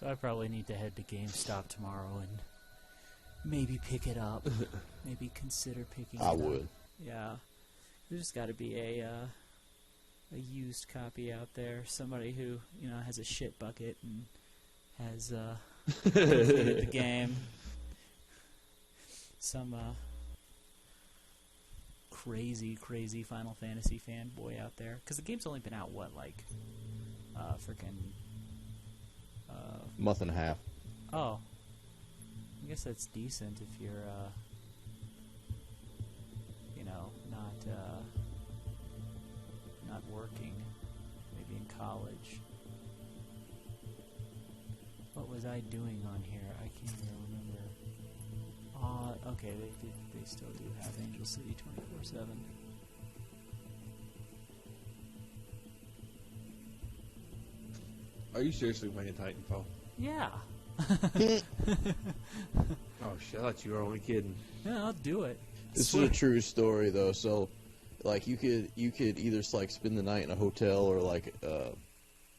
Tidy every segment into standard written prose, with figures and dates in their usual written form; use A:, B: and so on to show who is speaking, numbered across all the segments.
A: So I probably need to head to GameStop tomorrow and maybe pick it up. Maybe consider picking it up.
B: I would.
A: Yeah. There's just got to be a used copy out there. Somebody who, you know, has a shit bucket and has completed the game. Some crazy Final Fantasy fanboy out there. Because the game's only been out, what, like, freaking...
B: month and a half.
A: Oh. I guess that's decent if you're, you know, not working. Maybe in college. What was I doing on here? I can't even remember. Okay, they still do have Angel City 24/7.
C: Are you seriously playing Titanfall?
A: Yeah.
C: Oh shit! I thought you were only kidding.
A: Yeah, I'll do it.
B: This is a true story, though. So, like, you could either like spend the night in a hotel or like I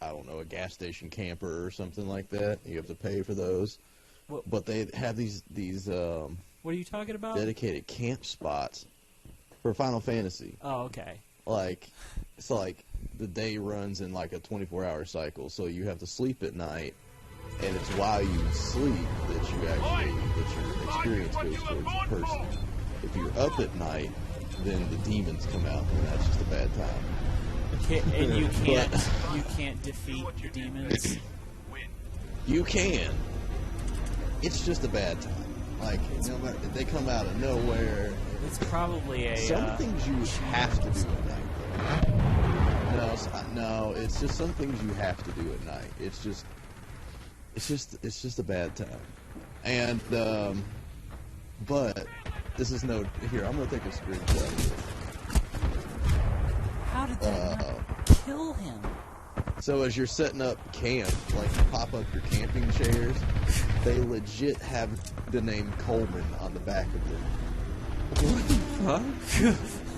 B: don't know, a gas station camper or something like that. You have to pay for those.
A: What?
B: But they have these
A: What are you talking about?
B: dedicated camp spots for Final Fantasy.
A: Oh, okay.
B: Like, it's like the day runs in like a 24-hour cycle, so you have to sleep at night, and it's while you sleep that your experience goes towards the person. If you're up at night, then the demons come out, and that's just a bad time.
A: And you can't defeat the demons.
B: You can. It's just a bad time. Like, no matter, they come out of nowhere.
A: It's probably a
B: Some things you have to do at night, though. No, it's just some things you have to do at night. It's just a bad time. And but this is no. Here, I'm gonna take a screenshot.
A: How did that not kill him?
B: So as you're setting up camp, like you pop up your camping chairs, they legit have the name Coleman on the back of them.
C: What the fuck?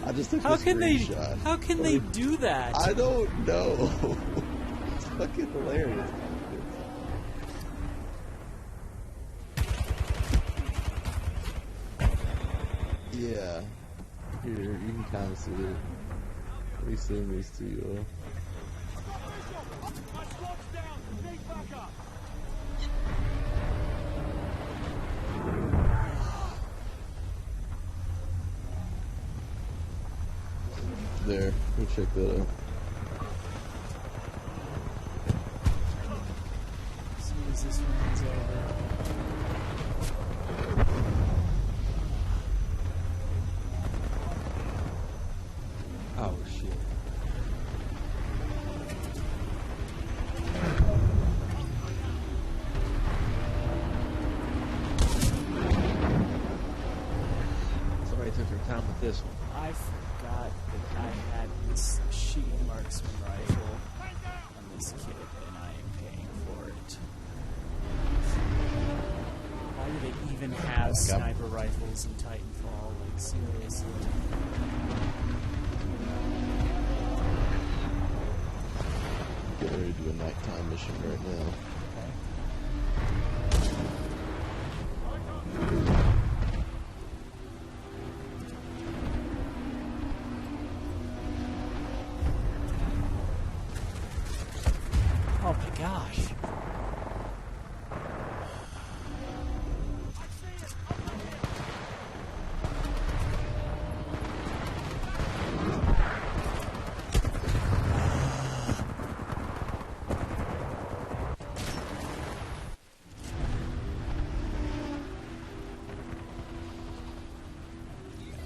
B: I just took
A: How
B: a
A: can
B: screenshot.
A: How can they do that?
B: I don't know. It's fucking hilarious. Yeah. Here, you can kind of see it. Let me send these to you. There, go check that out.
A: As soon as this runs over.
C: Oh shit! Somebody took their time with this one.
A: I forgot that I had this shield marksman rifle on this kid, and I am paying for it. Why do they even have sniper rifles in Titanfall? Like, seriously.
B: Getting ready to do a nighttime mission right now.
A: Oh my gosh.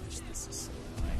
A: Gosh, this is so annoying.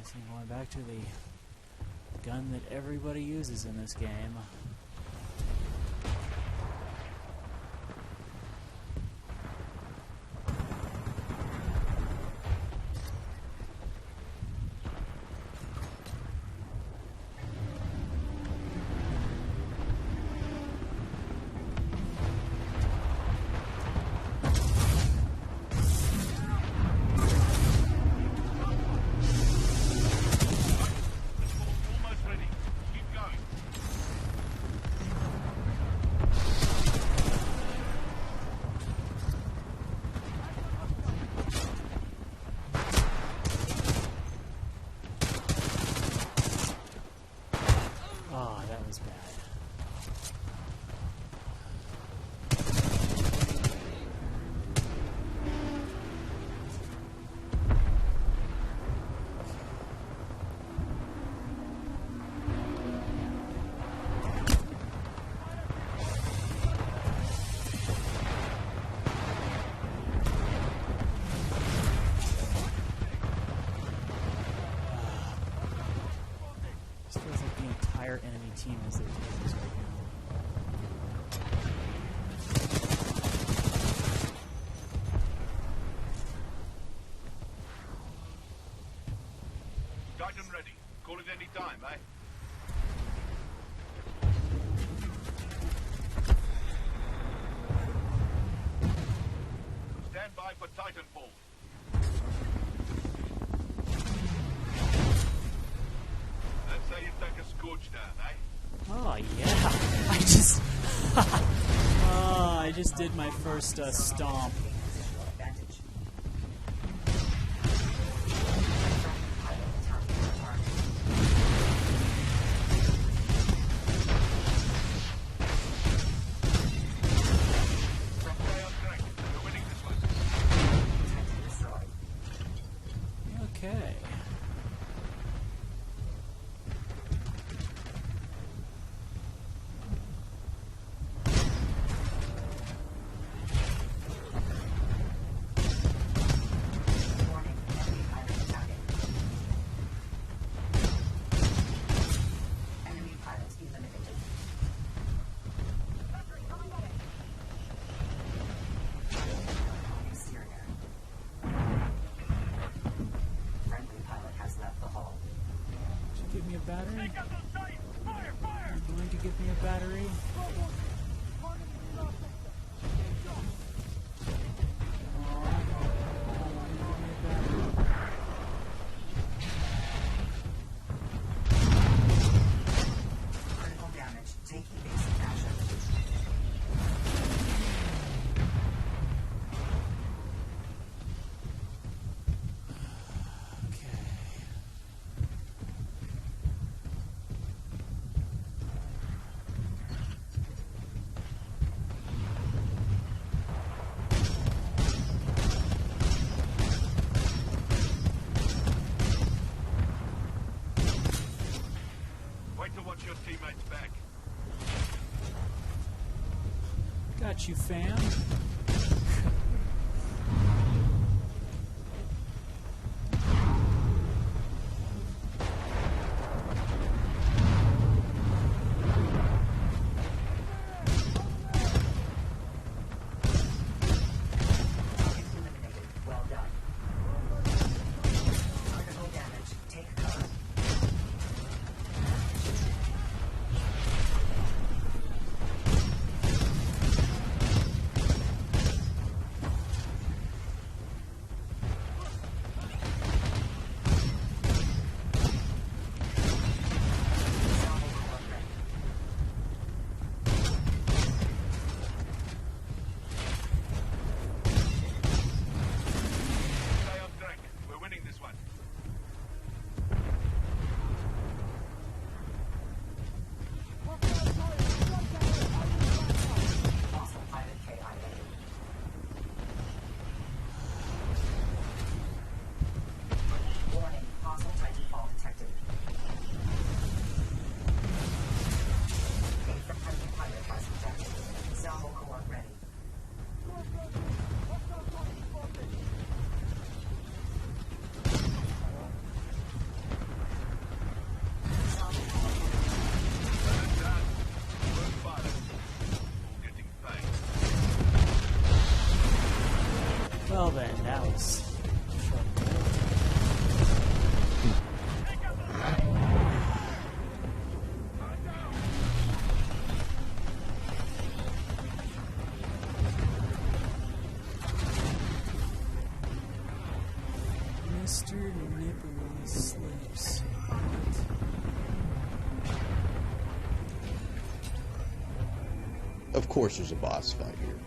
A: guessing going back to the gun that everybody uses in this game. Oh, that was bad. This feels like the entire enemy team has their tails right now.
D: Titan ready. Call it any time, eh? Stand by for Titanfall. Let's say you take a scorch down, eh?
A: Oh yeah, I just did my first stomp.
D: Stay on track. We're winning this one.
A: Okay. Give me a battery? You're going to give me a battery?
E: Critical damage. Take evasive action.
A: Okay.
D: Wait to watch your teammates back.
A: Got you, fam.
E: Target eliminated. Well done. Critical damage. Take cover.
A: Mr. Nipply Slips.
B: Of course, there's a boss fight here.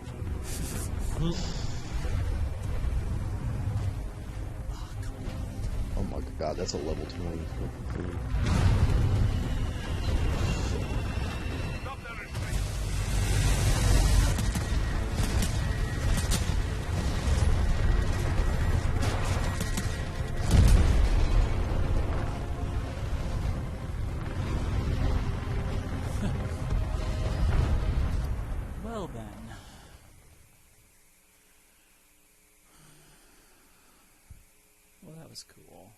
B: Oh my god, that's a level 20.
D: Stop that retreat.
A: Well then. Well, that was cool.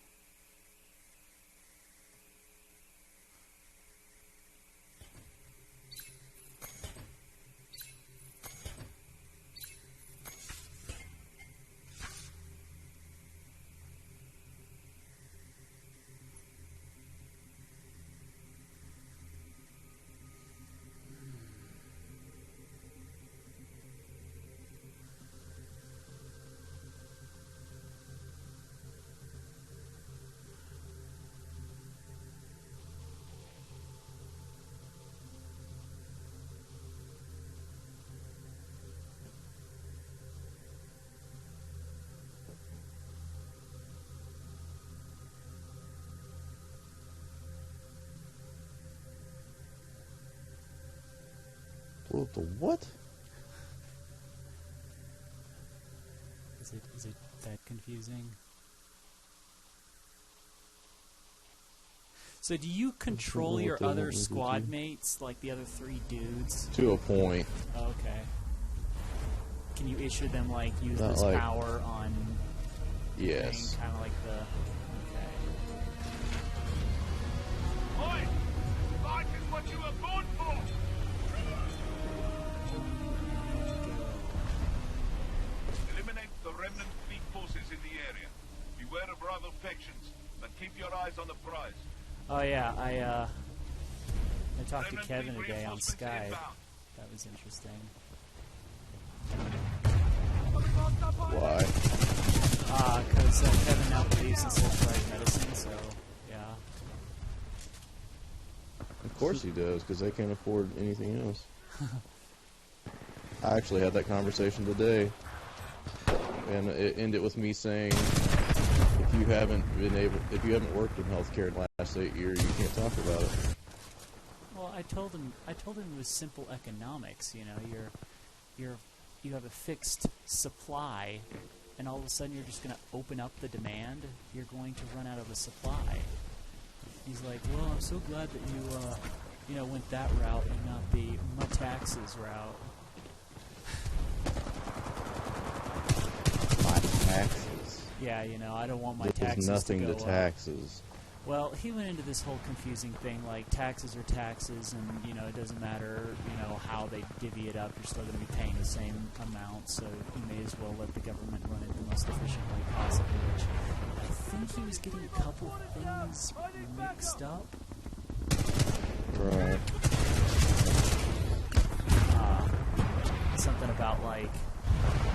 B: Blow up the what?
A: Is it that confusing? So do you control your other squad mates, like the other 3 dudes?
B: To a point.
A: Okay. Can you issue them, like, use
B: Not
A: this
B: like-
A: power on...
B: Yes.
A: Kind of like the... Okay.
D: Oi! Fight is what you were born for! Eliminate the remnant fleet forces in the area. Beware of rival factions, but keep your eyes on the prize.
A: Oh yeah, I talked to
D: Remnant
A: Kevin
D: fleet
A: today on
D: reinforcements
A: Skype.
D: inbound.
A: That was interesting.
B: Why?
A: Because Kevin now believes in socialized medicine, so yeah.
B: Of course he does, because they can't afford anything else. I actually had that conversation today, and it ended with me saying, if you haven't worked in healthcare in the last 8 years, you can't talk about it.
A: Well, I told him it was simple economics. You know, you have a fixed supply, and all of a sudden you're just going to open up the demand. You're going to run out of the supply. He's like, well, I'm so glad that you went that route and not the my taxes route.
B: My taxes.
A: Yeah, I don't want my
B: There's
A: taxes
B: nothing
A: to go
B: to
A: up.
B: taxes.
A: Well, he went into this whole confusing thing, like taxes are taxes, and it doesn't matter, how they divvy it up. You're still going to be paying the same amount, so you may as well let the government run it the most efficient way possible. Which I think he was getting a couple things mixed up.
B: Right.
A: Something about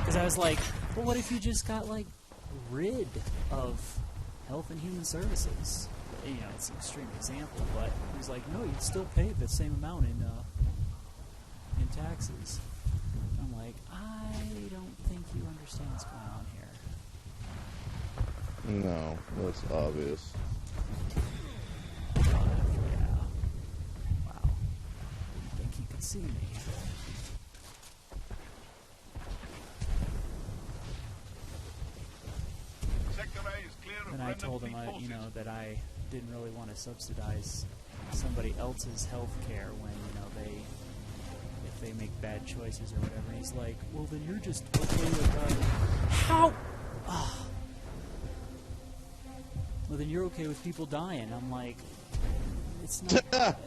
A: because I was like, well, what if you just got rid of Health and Human Services? It's an extreme example, but he was like, no, you'd still pay the same amount in taxes. I'm like, I don't think you understand what's going on here.
B: No, that's obvious.
A: Yeah. Wow. Didn't think he could see me.
D: Sector A is clear of
A: And I
D: remnant
A: told him,
D: fleet forces.
A: that I didn't really want to subsidize somebody else's health care when, if they make bad choices or whatever. And he's like, well, then you're just okay with how? Ah. Well, then you're okay with people dying. I'm like, it's not.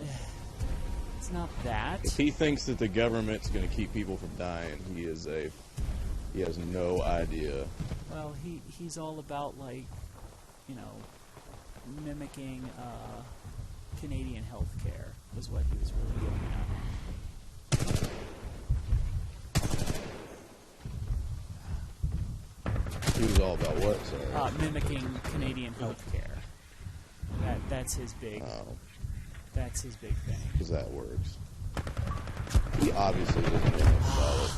A: It's not that.
B: If he thinks that the government's going to keep people from dying, he has no idea.
A: Well, he's all about mimicking Canadian health care was what he was really getting at.
B: He was He's all about what, sorry?
A: Mimicking Canadian healthcare. That's his big. That's his big thing.
B: Because that works. He obviously doesn't know much about it.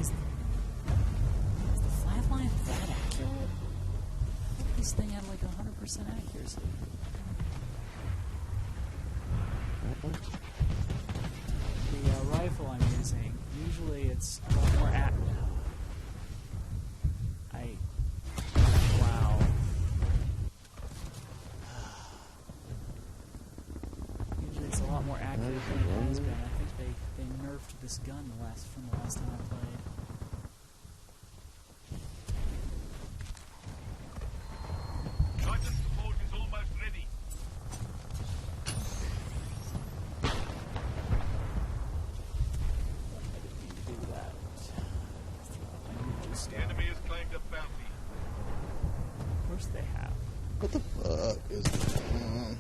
A: Is the flatline that accurate? I thought this thing had like 100% accuracy. The rifle I'm using, usually it's a lot more accurate. Wow. Usually it's a lot more accurate than it has been. I think they nerfed this gun from the last time I played.
D: Titan support is almost ready.
A: Do that.
D: The enemy has claimed a bounty.
A: Of course they have.
B: What the fuck is going on?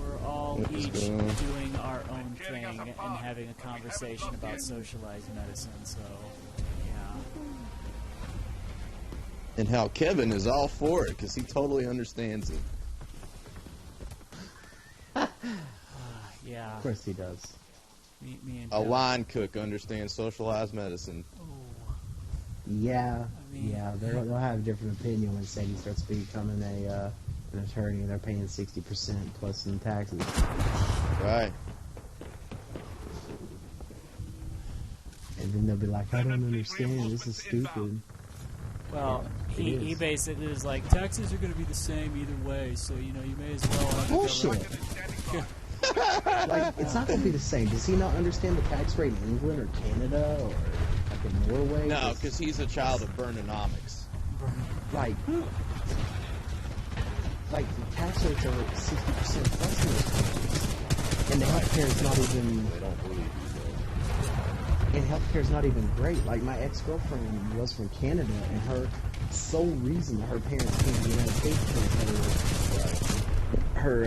A: We're all
B: What is
A: each
B: going on?
A: doing our own thing and having a conversation about socialized medicine, so, yeah.
B: And how Kevin is all for it, because he totally understands it.
A: Yeah.
F: Of course he does.
A: Me and
B: A
A: Kevin.
B: line cook understands socialized medicine.
A: Oh,
F: Yeah,
A: I mean-
F: yeah, they'll have a different opinion when Sadie starts becoming an attorney and they're paying 60% plus in taxes.
B: Right.
F: And then they'll be like, I don't understand, this is stupid.
A: well,
F: it
A: he
F: is.
A: basically was like, taxes are going to be the same either way, so, you know, you may as well have the
F: Bullshit.
A: government-
F: Like, it's not going to be the same. Does he not understand the tax rate in England or Canada or like in Norway?
B: No, because he's a child of Burnonomics.
F: like the tax rates are 60% plus in this country. And the healthcare is not even,
B: They don't believe you,
F: and healthcare is not even great. Like my ex-girlfriend was from Canada, and her sole reason that her parents came to the United States was her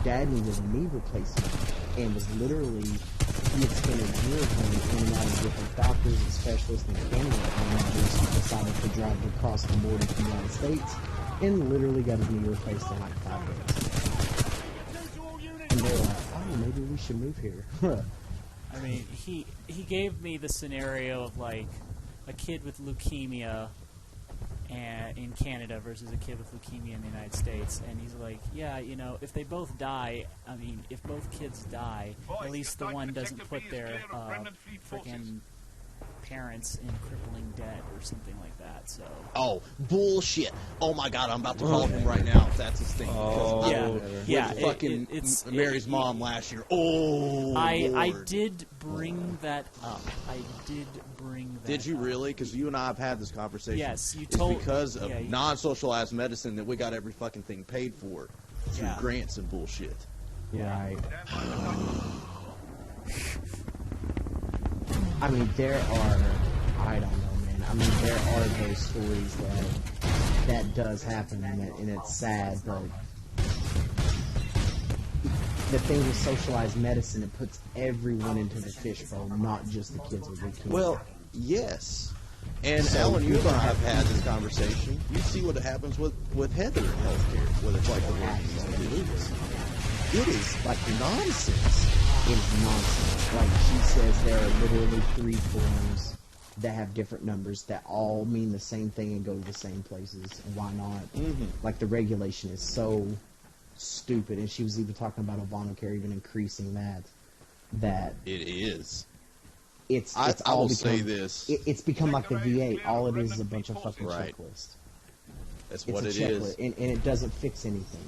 F: dad needed a knee replacement, and was literally, he had spent a year going in and out of different doctors and specialists in Canada, and then just decided to drive across the border to the United States, and literally got his knee replaced in like 5 days. And they were like, oh, maybe we should move here.
A: I mean, he gave me the scenario of, like, a kid with leukemia in Canada versus a kid with leukemia in the United States, and he's like, yeah, you know, if they both die, I mean, if both kids die, at least the one doesn't put their freaking parents in crippling debt or something like that, so...
B: Oh, bullshit. Oh my god, I'm about to call him right now if that's his thing.
C: Oh,
A: Yeah,
C: whatever.
A: yeah,
B: With fucking Mary's mom last year. Oh,
A: I
B: Lord.
A: did bring that up. I did bring that
B: Did you
A: up.
B: really? Because you and I have had this conversation.
A: Yes, you
B: It's
A: told-
B: because of
A: yeah, you-
B: non-socialized medicine that we got every fucking thing paid for through
A: Yeah.
B: grants and bullshit.
F: Right.
D: Stand by the Titan.
F: I mean, there are, I don't know, man. I mean, there are those stories that does happen, and it's sad, but the thing with socialized medicine, it puts everyone into the fishbowl, not just the kids with leukemia.
B: Well, yes. And
F: So
B: Ellen, you and
F: people
B: I have
F: have-
B: had this conversation. You see what happens with Heather in healthcare, whether it's like the working It is like nonsense.
F: It's nonsense. Like, she says there are literally 3 forms that have different numbers that all mean the same thing and go to the same places. Why not?
B: Mhm.
F: Like, the regulation is so stupid. And she was even talking about Obamacare even increasing that
B: It is.
F: it's
B: I
F: all
B: will
F: become,
B: say this.
F: It's become like the VA. All it is a bunch of fucking
B: Right.
F: checklists.
B: That's
F: It's
B: what
F: a
B: it
F: checklist,
B: is.
F: and it doesn't fix anything.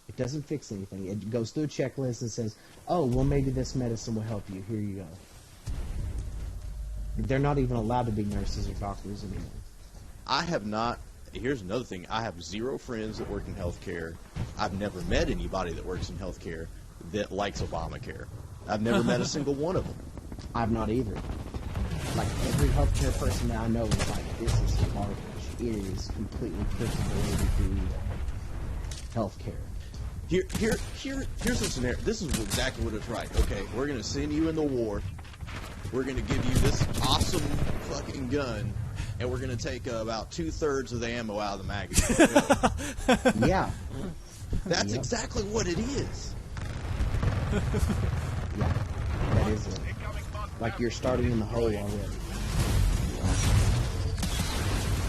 F: It doesn't fix anything. It goes through a checklist and says, "Oh, well, maybe this medicine will help you. Here you go." They're not even allowed to be nurses or doctors anymore.
B: I have not. Here's another thing. I have 0 friends that work in healthcare. I've never met anybody that works in healthcare that likes Obamacare. I've never met a single one of them.
F: I've not either. Like, every healthcare person that I know is like, "This is garbage. It is completely pushing the way to do health care.
B: Here's the scenario. This is exactly what it's right. Okay, we're gonna send you in the war. We're gonna give you this awesome fucking gun, and we're gonna take about 2/3 of the ammo out of the magazine.
F: Yeah.
B: That's
F: Yep.
B: exactly what it is.
F: Yeah, that is it. Like you're starting in the hole already.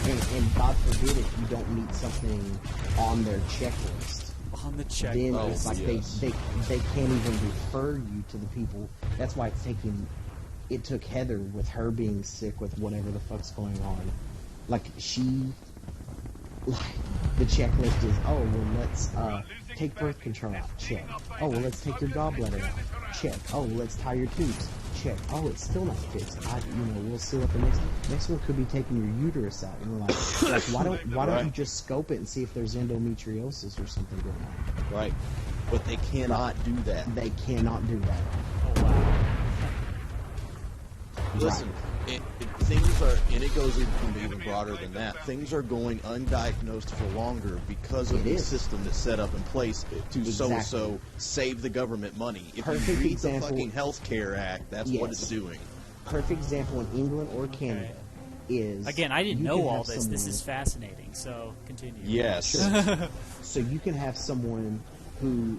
F: And God forbid if you don't meet something on their checklist.
A: On the check.
F: Then
B: Oh,
F: it's like
B: yes.
F: they can't even refer you to the people. That's why it took Heather with her being sick with whatever the fuck's going on. Like the checklist is, oh well, let's take birth control out. Check. Oh well, let's take your gallbladder out. Check. Oh well, let's tie your tubes. Check. Oh, it's still not fixed. We'll see what the next one could be taking your uterus out. And we're like why don't you just scope it and see if there's endometriosis or something going on?
B: Right. But they cannot do that.
F: They cannot do that.
A: Oh, wow.
B: Listen, things are, and it goes even broader than that. Things are going undiagnosed for longer because of
F: It
B: the
F: is.
B: system that's set up in place to
F: Exactly.
B: so save the government money. If
F: Perfect
B: you read
F: example.
B: the fucking Health Care Act, that's what
F: Yes.
B: it's doing.
F: Perfect example in England or Canada is
A: Again, I didn't
F: you
A: know
F: can
A: all
F: have
A: this. This
F: someone-
A: is fascinating. So continue.
B: Yes.
F: So you can have someone who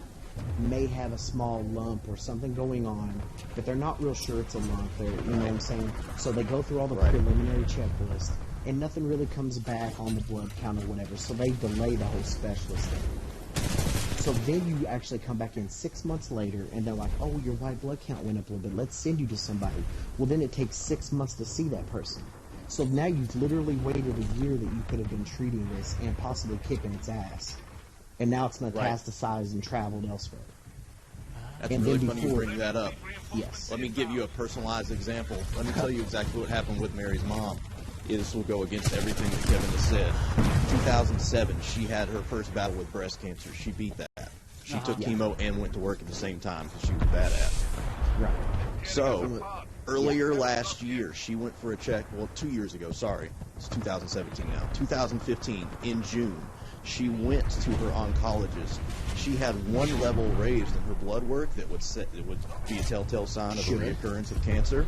F: may have a small lump or something going on, but they're not real sure it's a lump. You know what I'm saying? So they go through all the
B: Right.
F: preliminary checklist, and nothing really comes back on the blood count or whatever. So they delay the whole specialist thing. So then you actually come back in 6 months later, and they're like, "Oh, your white blood count went up a little bit. Let's send you to somebody." Well, then it takes 6 months to see that person. So now you've literally waited a year that you could have been treating this and possibly kicking its ass. And now it's metastasized and traveled elsewhere.
B: That's
F: And
B: really
F: then
B: funny you
F: before-
B: bring that up.
F: Yes.
B: Let me give you a personalized example. Let me tell you exactly what happened with Mary's mom. This will go against everything that Kevin has said. 2007, she had her first battle with breast cancer. She beat that. She took
F: Yeah.
B: chemo and went to work at the same time because she was badass.
F: Right.
B: So, earlier last year, she went for a check. Well, 2 years ago, sorry. It's 2017 now. 2015, in June, she went to her oncologist. She had one level raised in her blood work that would be a telltale sign of
F: Sure.
B: a reoccurrence of cancer.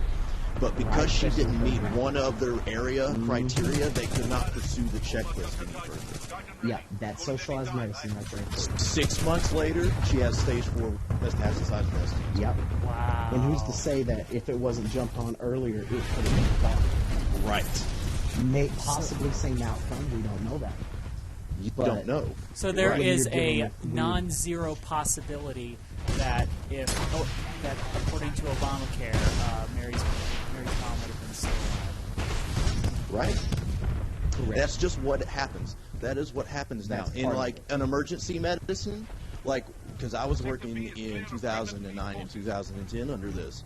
B: But because
F: Right,
B: she
F: that's
B: didn't
F: the
B: meet
F: thing.
B: one of their area criteria, they could not pursue the checklist any further.
F: Yeah, that's socialized medicine right there.
B: 6 months later, she has stage 4 metastasized breast cancer.
F: Yep.
A: Wow.
F: And who's to say that if it wasn't jumped on earlier, it could have been fought?
B: Right.
F: May possibly same outcome. We don't know that.
B: You
F: But-
B: don't know.
A: So there
F: When
A: is
F: you're dealing
A: a
F: with weird-
A: non-zero possibility that that according to Obamacare, Mary's mom would have been still alive.
B: Right.
F: Correct.
B: That's just what happens. That is what happens now.
F: That's
B: In
F: part of
B: like
F: it.
B: an emergency medicine, like because I was working in 2009 and 2010 under this.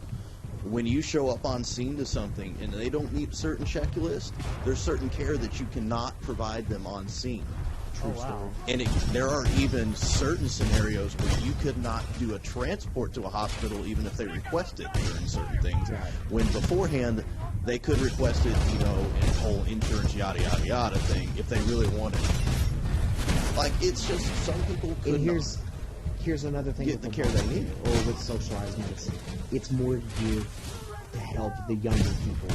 B: When you show up on scene to something and they don't meet certain checklist, there's certain care that you cannot provide them on scene.
A: Oh wow.
B: And there are even certain scenarios where you could not do a transport to a hospital even if they requested during certain things.
F: Right.
B: When beforehand they could request it, and whole insurance yada yada yada thing if they really wanted it. Like it's just some people could
F: And
B: not.
F: here's another thing
B: Get
F: with
B: the care they need.
F: or with socialized medicine. It's more geared to help the younger people.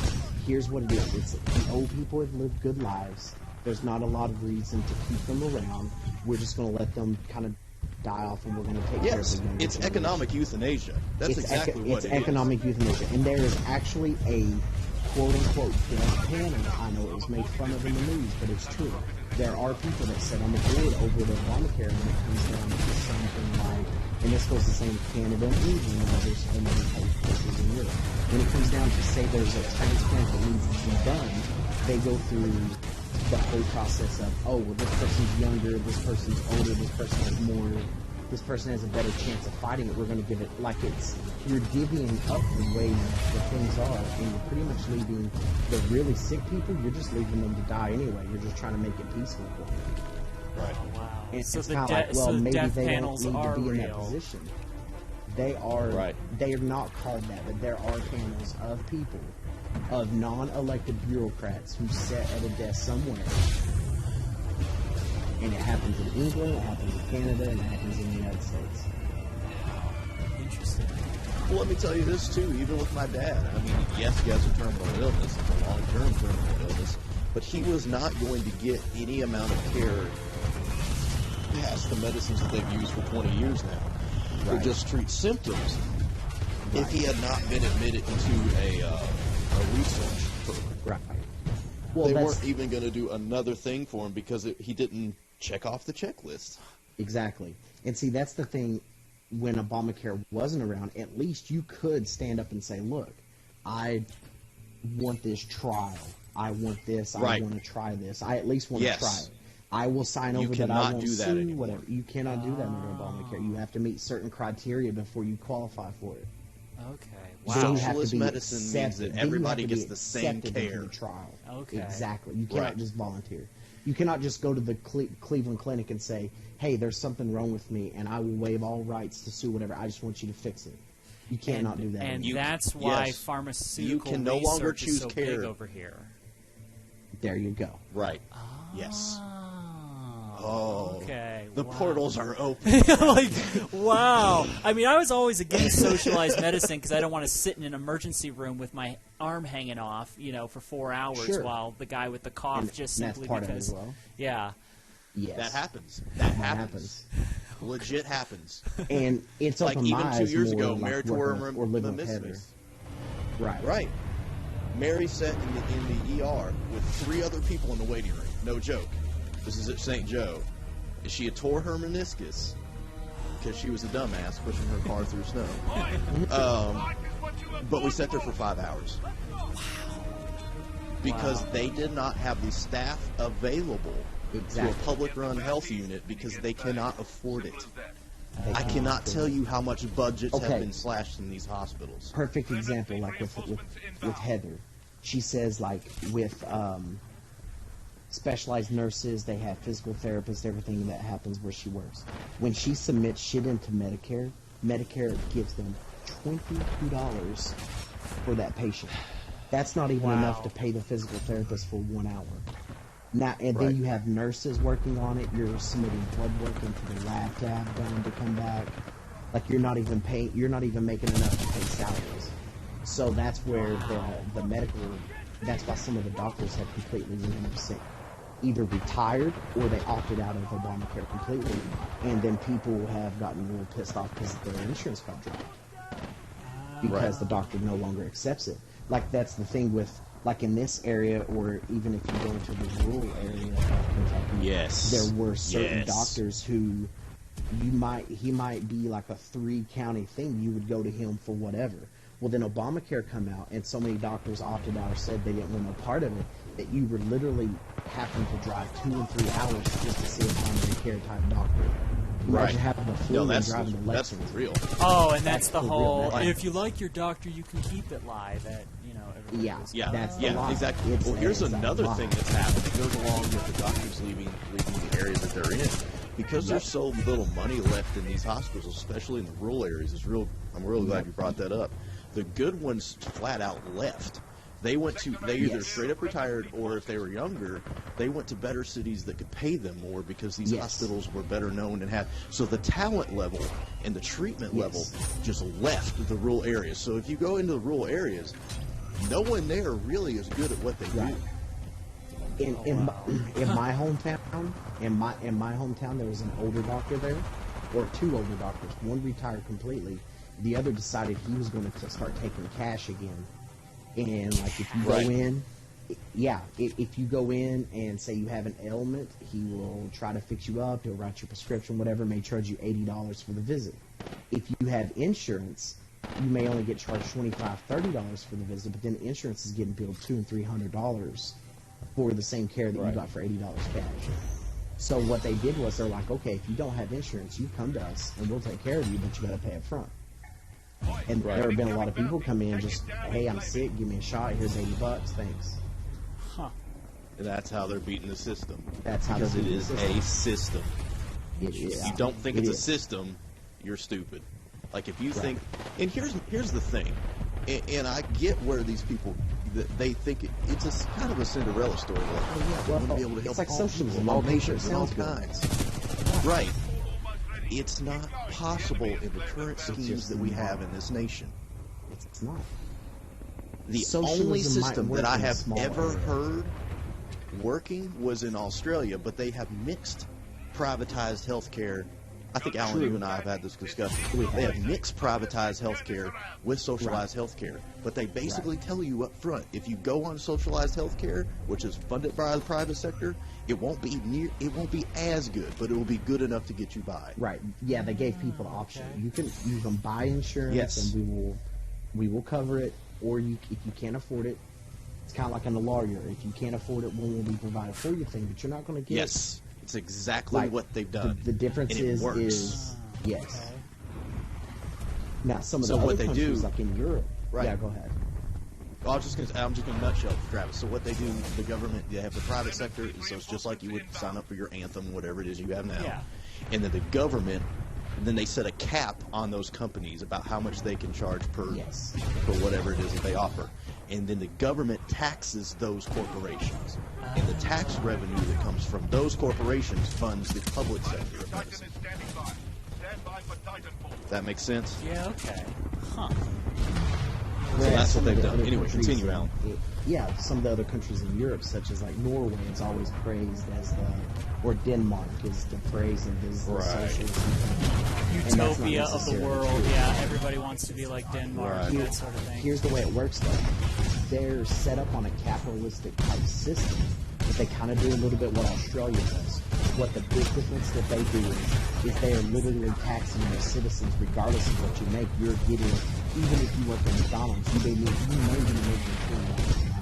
F: Here's what it is. It's the old people have lived good lives. There's not a lot of reason to keep them around. We're just going to let them kind of die off, and we're going to take care of
B: Yes,
F: the younger
B: it's
F: generation.
B: economic euthanasia. That's
F: It's
B: exactly what
F: it's
B: it is.
F: economic euthanasia, and there is actually a quote-unquote death panel. I know it was made fun of in the news, but it's true. There are people that sit on the board over the Obamacare when it comes down to something like, and this goes the same in Canada and England and others and other places in Europe. When it comes down to say there's a transplant that needs to be done, they go through the whole process of, oh, well, this person's younger, this person's older, this person has more, this person has a better chance of fighting it. We're going to give it like you're divvying up the way the things are, and you're pretty much leaving the really sick people, you're just leaving them to die anyway. You're just trying to make it peaceful for them.
B: Right.
A: Wow.
F: And
A: So
F: it's
A: the,
F: kind of like, well,
A: so the
F: maybe
A: death
F: they don't
A: panels
F: need
A: are
F: to be in that
A: real.
F: position. They are,
B: Right.
F: they are not called that, but there are panels of people, of non-elected bureaucrats who sit at a desk somewhere And it happens in England, it happens in Canada, and it happens in the United States.
A: Interesting.
B: Well, let me tell you this too. Even with my dad, I mean, yes, he has a terminal illness, it's a long-term terminal illness, but he was not going to get any amount of care past the medicines that they've used for 20 years now.
F: Right.
B: They just treat symptoms.
F: Right.
B: If he had not been admitted into a research program,
F: Right. Well,
B: they
F: that's
B: weren't even going to do another thing for him because he didn't check off the checklist.
F: exactly. And see, that's the thing. When Obamacare wasn't around, at least you could stand up and say, "Look, I want this trial. I want this.
B: Right.
F: I want to try this. I at least want
B: Yes.
F: to try it. I will sign
B: You
F: over that I
B: cannot
F: won't
B: do that
F: sue,
B: anymore.
F: whatever." You cannot do that under Obamacare. You have to meet certain criteria before you qualify for it.
A: Okay.
F: Then
A: Wow.
F: you have to
B: Socialist
F: be
B: medicine means
F: accepted.
B: that
F: Then you
B: everybody
F: have to be
B: gets the same
F: accepted into
B: care.
F: the trial.
A: Okay.
F: Exactly. You cannot
B: Right.
F: just volunteer. You cannot just go to the Cleveland Clinic and say, "Hey, there's something wrong with me, and I will waive all rights to sue whatever. I just want you to fix it." You cannot do that.
A: And
F: anymore.
A: that's why
B: yes.
A: pharmaceutical
B: You can no longer
A: research is
B: choose
A: so
B: care.
A: big over here.
F: There you go.
B: Right. Yes.
A: Oh. Okay.
B: The
A: wow.
B: portals are open.
A: Like, wow. I mean, I was always against socialized medicine because I don't want to sit in an emergency room with my arm hanging off, for 4 hours
F: Sure.
A: while the guy with the cough
F: And
A: just
F: that's
A: simply
F: part of it
A: because.
F: as well.
A: Yeah.
F: Yes.
B: That happens. That
F: That
B: happens. Legit happens.
F: And it's
B: Like
F: opened
B: even
F: my
B: 2
F: eyes
B: years
F: more,
B: ago,
F: like,
B: Meritorium
F: working with- or living with Heather.
B: Memismus.
F: Right.
B: Right. Mary sat in the ER with 3 other people in the waiting room. No joke. This is at St. Joe. She had tore her meniscus because she was a dumbass pushing her car through snow. But we sat there for 5 hours. Because they did not have the staff available
F: Exactly.
B: to a public-run health unit because they cannot afford it.
F: They
B: I cannot tell you how much budgets
F: Okay.
B: have been slashed in these hospitals.
F: Perfect example, like with Heather. She says, like, with specialized nurses, they have physical therapists, everything that happens where she works. When she submits shit into Medicare, Medicare gives them $22 for that patient. That's not even enough to pay the physical therapist for 1 hour. Now, and
B: Right.
F: then you have nurses working on it. You're submitting blood work into the lab to have done to come back. Like, you're not even paying. You're not even making enough to pay salaries. So that's where the medical. That's why some of the doctors have completely either retired or they opted out of Obamacare completely. And then people have gotten real pissed off because their insurance got dropped because the doctor no longer accepts it. Like, that's the thing with, like, in this area, or even if you go into the rural area of Kentucky,
B: Yes.
F: there were certain
B: Yes.
F: doctors who he might be like a 3-county thing. You would go to him for whatever. Well, then Obamacare come out, and so many doctors opted out or said they didn't want no part of it, that you were literally having to drive 2 and 3 hours just to see a primary care type doctor. Imagine having the flu
B: No,
F: and
B: that's
F: driving to
B: that's
F: Lexington.
B: real.
A: Oh, and that's the
F: for real.
A: whole.
F: Like-
A: If you like your doctor, you can keep it lie. That everybody
F: Yeah.
A: was-
B: Yeah,
F: That's the
B: yeah,
F: lie.
B: exactly.
F: It's
B: Well, here's
F: an
B: another
F: lie.
B: thing that's happened. It goes along with the doctors leaving the area that they're in. Because there's so little money left in these hospitals, especially in the rural areas. I'm really glad you brought that up. The good ones flat out left. They either
F: Yes.
B: straight up retired, or if they were younger, they went to better cities that could pay them more because these
F: Yes.
B: hospitals were better known and had. So the talent level and the treatment
F: Yes.
B: level just left the rural areas. So if you go into the rural areas, no one there really is good at what they
F: Right.
B: do.
F: In my hometown, there was an older doctor there, or 2 older doctors. One retired completely. The other decided he was going to start taking cash again. And like, if you
B: Right.
F: go in, if you go in and say you have an ailment, he will try to fix you up. He'll write your prescription, whatever. May charge you $80 for the visit. If you have insurance, you may only get charged $25, $30 for the visit, but then insurance is getting billed $200 and $300 for the same care that you got for $80 cash. So what they did was they're like, okay, if you don't have insurance, you come to us and we'll take care of you, but you got to pay up front. And there have been a lot of people come in just, hey, I'm sick, give me a shot, here's $80, thanks.
A: Huh.
B: And that's how they're beating the system.
F: That's how they're
B: Because it
F: beating
B: is
F: the system.
B: a system.
F: It is.
B: If you don't think
F: It
B: it's a
F: is.
B: system, you're stupid. Like, if you think, and here's the thing, and I get where these people they think it's kind of a Cinderella story. Like, oh yeah,
F: Well,
B: we want to be able to help
F: it's like
B: all
F: socialism,
B: people, all
F: all
B: nations, and all
F: sounds good.
B: kinds. Right. It's not possible in the current schemes
F: just
B: that we
F: not.
B: have in this nation.
F: It's not.
B: The
F: Socialism
B: only
F: might
B: system
F: work
B: that I
F: in a
B: have
F: small
B: ever
F: area.
B: heard working was in Australia, but they have mixed privatized healthcare. I think Alan, you and I have had this discussion. They have mixed privatized healthcare with socialized healthcare, but they basically tell you up front, if you go on socialized healthcare, which is funded by the private sector, it won't be as good, but it will be good enough to get you by.
F: Right. Yeah, they gave people the option.
A: Okay.
F: You can buy insurance,
B: Yes.
F: and we will cover it. Or if you can't afford it, it's kind of like on the lawyer. If you can't afford it, we will be provided for you thing. But you're not going to get.
B: Yes, it's exactly
F: Like,
B: what they've done.
F: The difference
B: and it
F: is
B: works.
F: yes.
A: Okay.
F: Now some of
B: So
F: the
B: what
F: other
B: they
F: countries,
B: do-
F: like in Europe.
B: Right.
F: Yeah, go ahead.
B: Well, I'm just gonna nutshell it, Travis. So what they do, the government, they have the private sector, so it's just like you would sign up for your Anthem, whatever it is you have now.
A: Yeah.
B: And then the government, then they set a cap on those companies about how much they can charge per
F: Yes.
B: for whatever it is that they offer. And then the government taxes those corporations. And the tax revenue that comes from those corporations funds the public sector of
D: Titan
B: medicine.
D: is standing by. Stand by for Titanfall.
B: That makes sense?
A: Yeah, okay. Huh.
F: Whereas
B: that's
F: some
B: what
F: of
B: they've
F: the
B: done.
F: other
B: Anyway,
F: countries
B: continue,
F: in-
B: Alan.
F: Yeah, some of the other countries in Europe, such as like Norway, is always praised as or Denmark is the praise of the
B: Right.
F: socialism. And that's not
A: Utopia of the
F: necessarily
A: world.
F: true.
A: Yeah, everybody wants to be like Denmark,
B: Right.
A: that sort of thing.
F: Here's the way it works, though. They're set up on a capitalistic type system, but they kind of do a little bit what Australia does. What the big difference that they do is they are literally taxing their citizens regardless of what you make. You're getting, even if you work at McDonald's, you may be making $20 an hour,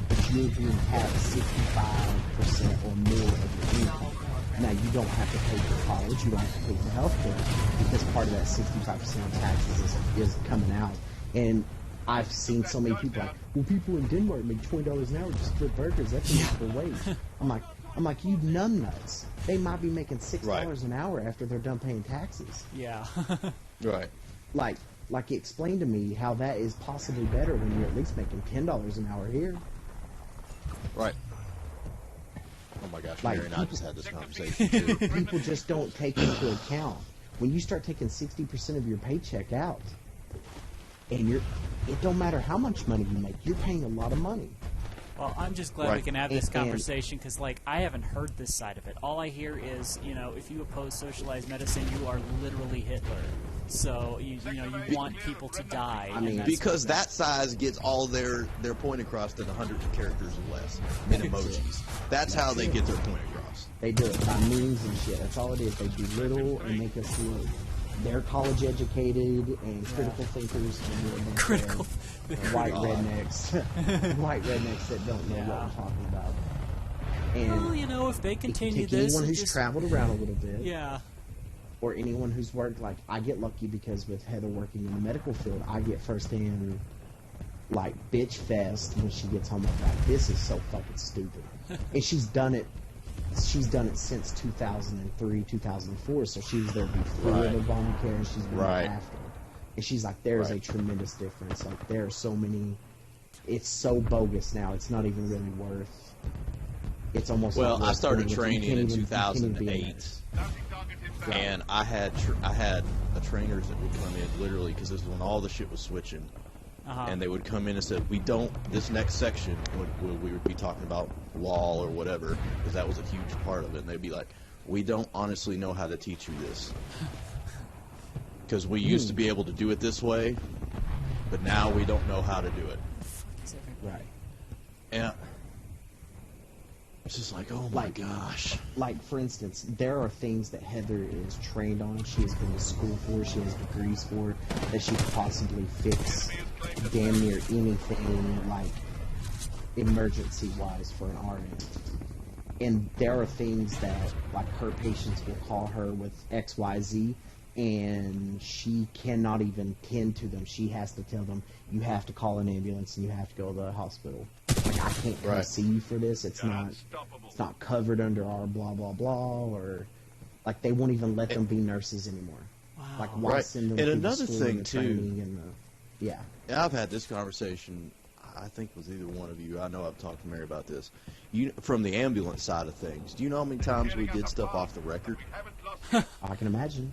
F: but you're being taxed 65% or more of your income. Now, you don't have to pay for college, you don't have to pay for health care, because part of that 65% of taxes is coming out. And I've seen so many people like, well, people in Denmark make $20 an hour just for burgers. That's a useful wage. I'm like, you numbnuts. They might be making $6
B: Right.
F: an hour after they're done paying taxes.
A: Yeah.
B: Right.
F: Like, explain to me how that is possibly better when you're at least making $10 an hour here.
B: Right. Oh my gosh,
F: Like,
B: Mary and I
F: people-
B: just had this conversation too.
F: People just don't take into account when you start taking 60% of your paycheck out, and it don't matter how much money you make, you're paying a lot of money.
A: Well, I'm just glad we
B: Right.
A: can have this
F: And-
A: conversation because, like, I haven't heard this side of it. All I hear is, if you oppose socialized medicine, you are literally Hitler. So you want people to die.
F: I mean,
A: and that
B: Because
A: sort of
B: that size gets all their point across in 100 characters or less in emojis. That's how they get their point across.
F: They do it by memes and shit. That's all it is. They belittle and make us look. They're college educated and critical thinkers. And we're a bunch of
A: critical.
F: white rednecks. White rednecks that don't know what
A: Yeah.
F: we're talking about. And
A: Well, if they
F: if you
A: continue
F: take
A: this,
F: anyone
A: it
F: who's
A: just-
F: traveled around a little bit,
A: Yeah.
F: or anyone who's worked, like I get lucky because with Heather working in the medical field, I get firsthand like bitch fest when she gets home. Like, this is so fucking stupid, and she's done it. She's done it since 2003, 2004. So she was there before
B: Right.
F: the Obamacare, and she's been
B: Right.
F: there after. And she's like, there is a
B: Right.
F: tremendous difference. Like, there are so many. It's so bogus now. It's not even really worth. It's almost.
B: Well,
F: not
B: I
F: worth
B: started
F: going with. You
B: training
F: can't
B: in
F: even- you can't even be a
B: 2008.
F: nurse.
D: Bounty target himself.
B: And I had a trainers that would come in literally because this is when all the shit was switching,
A: Uh-huh.
B: and they would come in and said, "We don't. This next section, we would be talking about law or whatever, because that was a huge part of it." And they'd be like, "We don't honestly know how to teach you this, because we used to be able to do it this way, but now we don't know how to do it."
F: Right.
B: And it's just like, oh my
F: Like-
B: gosh.
F: Like, for instance, there are things that Heather is trained on, she has been to school for, she has degrees for, that she could possibly fix damn near anything, like, emergency-wise for an RN. And there are things that, like, her patients will call her with XYZ, and she cannot even tend to them. She has to tell them, you have to call an ambulance and you have to go to the hospital. Like, I can't come
B: Right.
F: see you for this. It's
D: You're
F: not...
D: unstoppable.
F: It's not covered under our blah blah blah, or like they won't even let them be nurses anymore. Like, why
B: Right.
F: send them
B: And
F: through
B: another
F: the school
B: thing,
F: and the
B: too-
F: training and the yeah.
B: And I've had this conversation. I think it was either one of you. I know I've talked to Mary about this. From the ambulance side of things, do you know how many times we did stuff off the record?
F: I can imagine.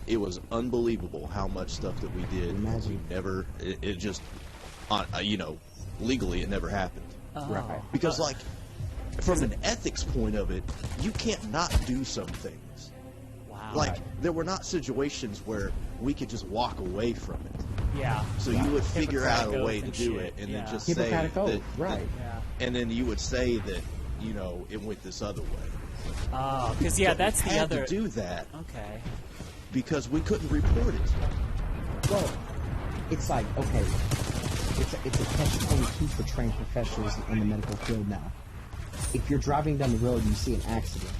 B: It was unbelievable how much stuff that we did.
F: Imagine.
B: We never, it just, legally it never happened.
F: Right.
B: Because, like, from an ethics point of it, you can't not do some things.
A: Wow.
B: Like, there were not situations where we could just walk away from it.
A: Yeah.
B: So you would figure out a
A: Hippocratic
B: way
A: oath
B: to
A: and
B: do
A: shit.
B: it, and
A: Yeah.
B: then just say
F: Hippocratic
B: that,
F: oath, right.
A: Yeah.
B: and then you would say that, it went this other way.
A: Oh, because that's
B: we
A: the
B: had
A: other.
B: to do that
A: Okay.
B: because we couldn't report it.
F: Well, it's like, okay, it's a catch-22 for trained professionals in the medical field now. If you're driving down the road and you see an accident,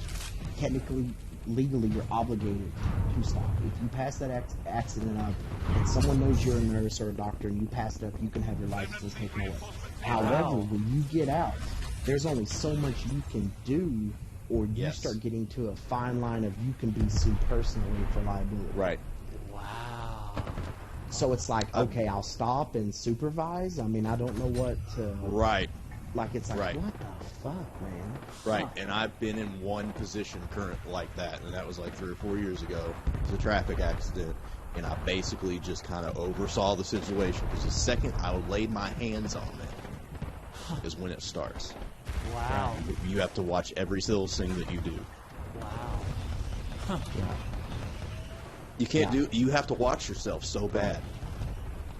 F: technically, legally, you're obligated to stop. If you pass that accident up and someone knows you're a nurse or a doctor and you pass it up, you can have your license taken away. However, when you get out, there's only so much you can do, or you start getting to a fine line of you can be sued personally for liability.
B: Right.
A: Wow.
F: So it's like, okay, I'll stop and supervise. I mean, I don't know what to...
B: Right.
F: Like, it's like,
B: Right.
F: what the fuck, man?
B: Right, and I've been in one position current like that, and that was like 3 or 4 years ago. It was a traffic accident, and I basically just kind of oversaw the situation, because the second I laid my hands on it is when it starts.
A: Wow.
B: You have to watch every little thing that you do.
A: Wow.
F: Yeah.
B: You can't you have to watch yourself so bad.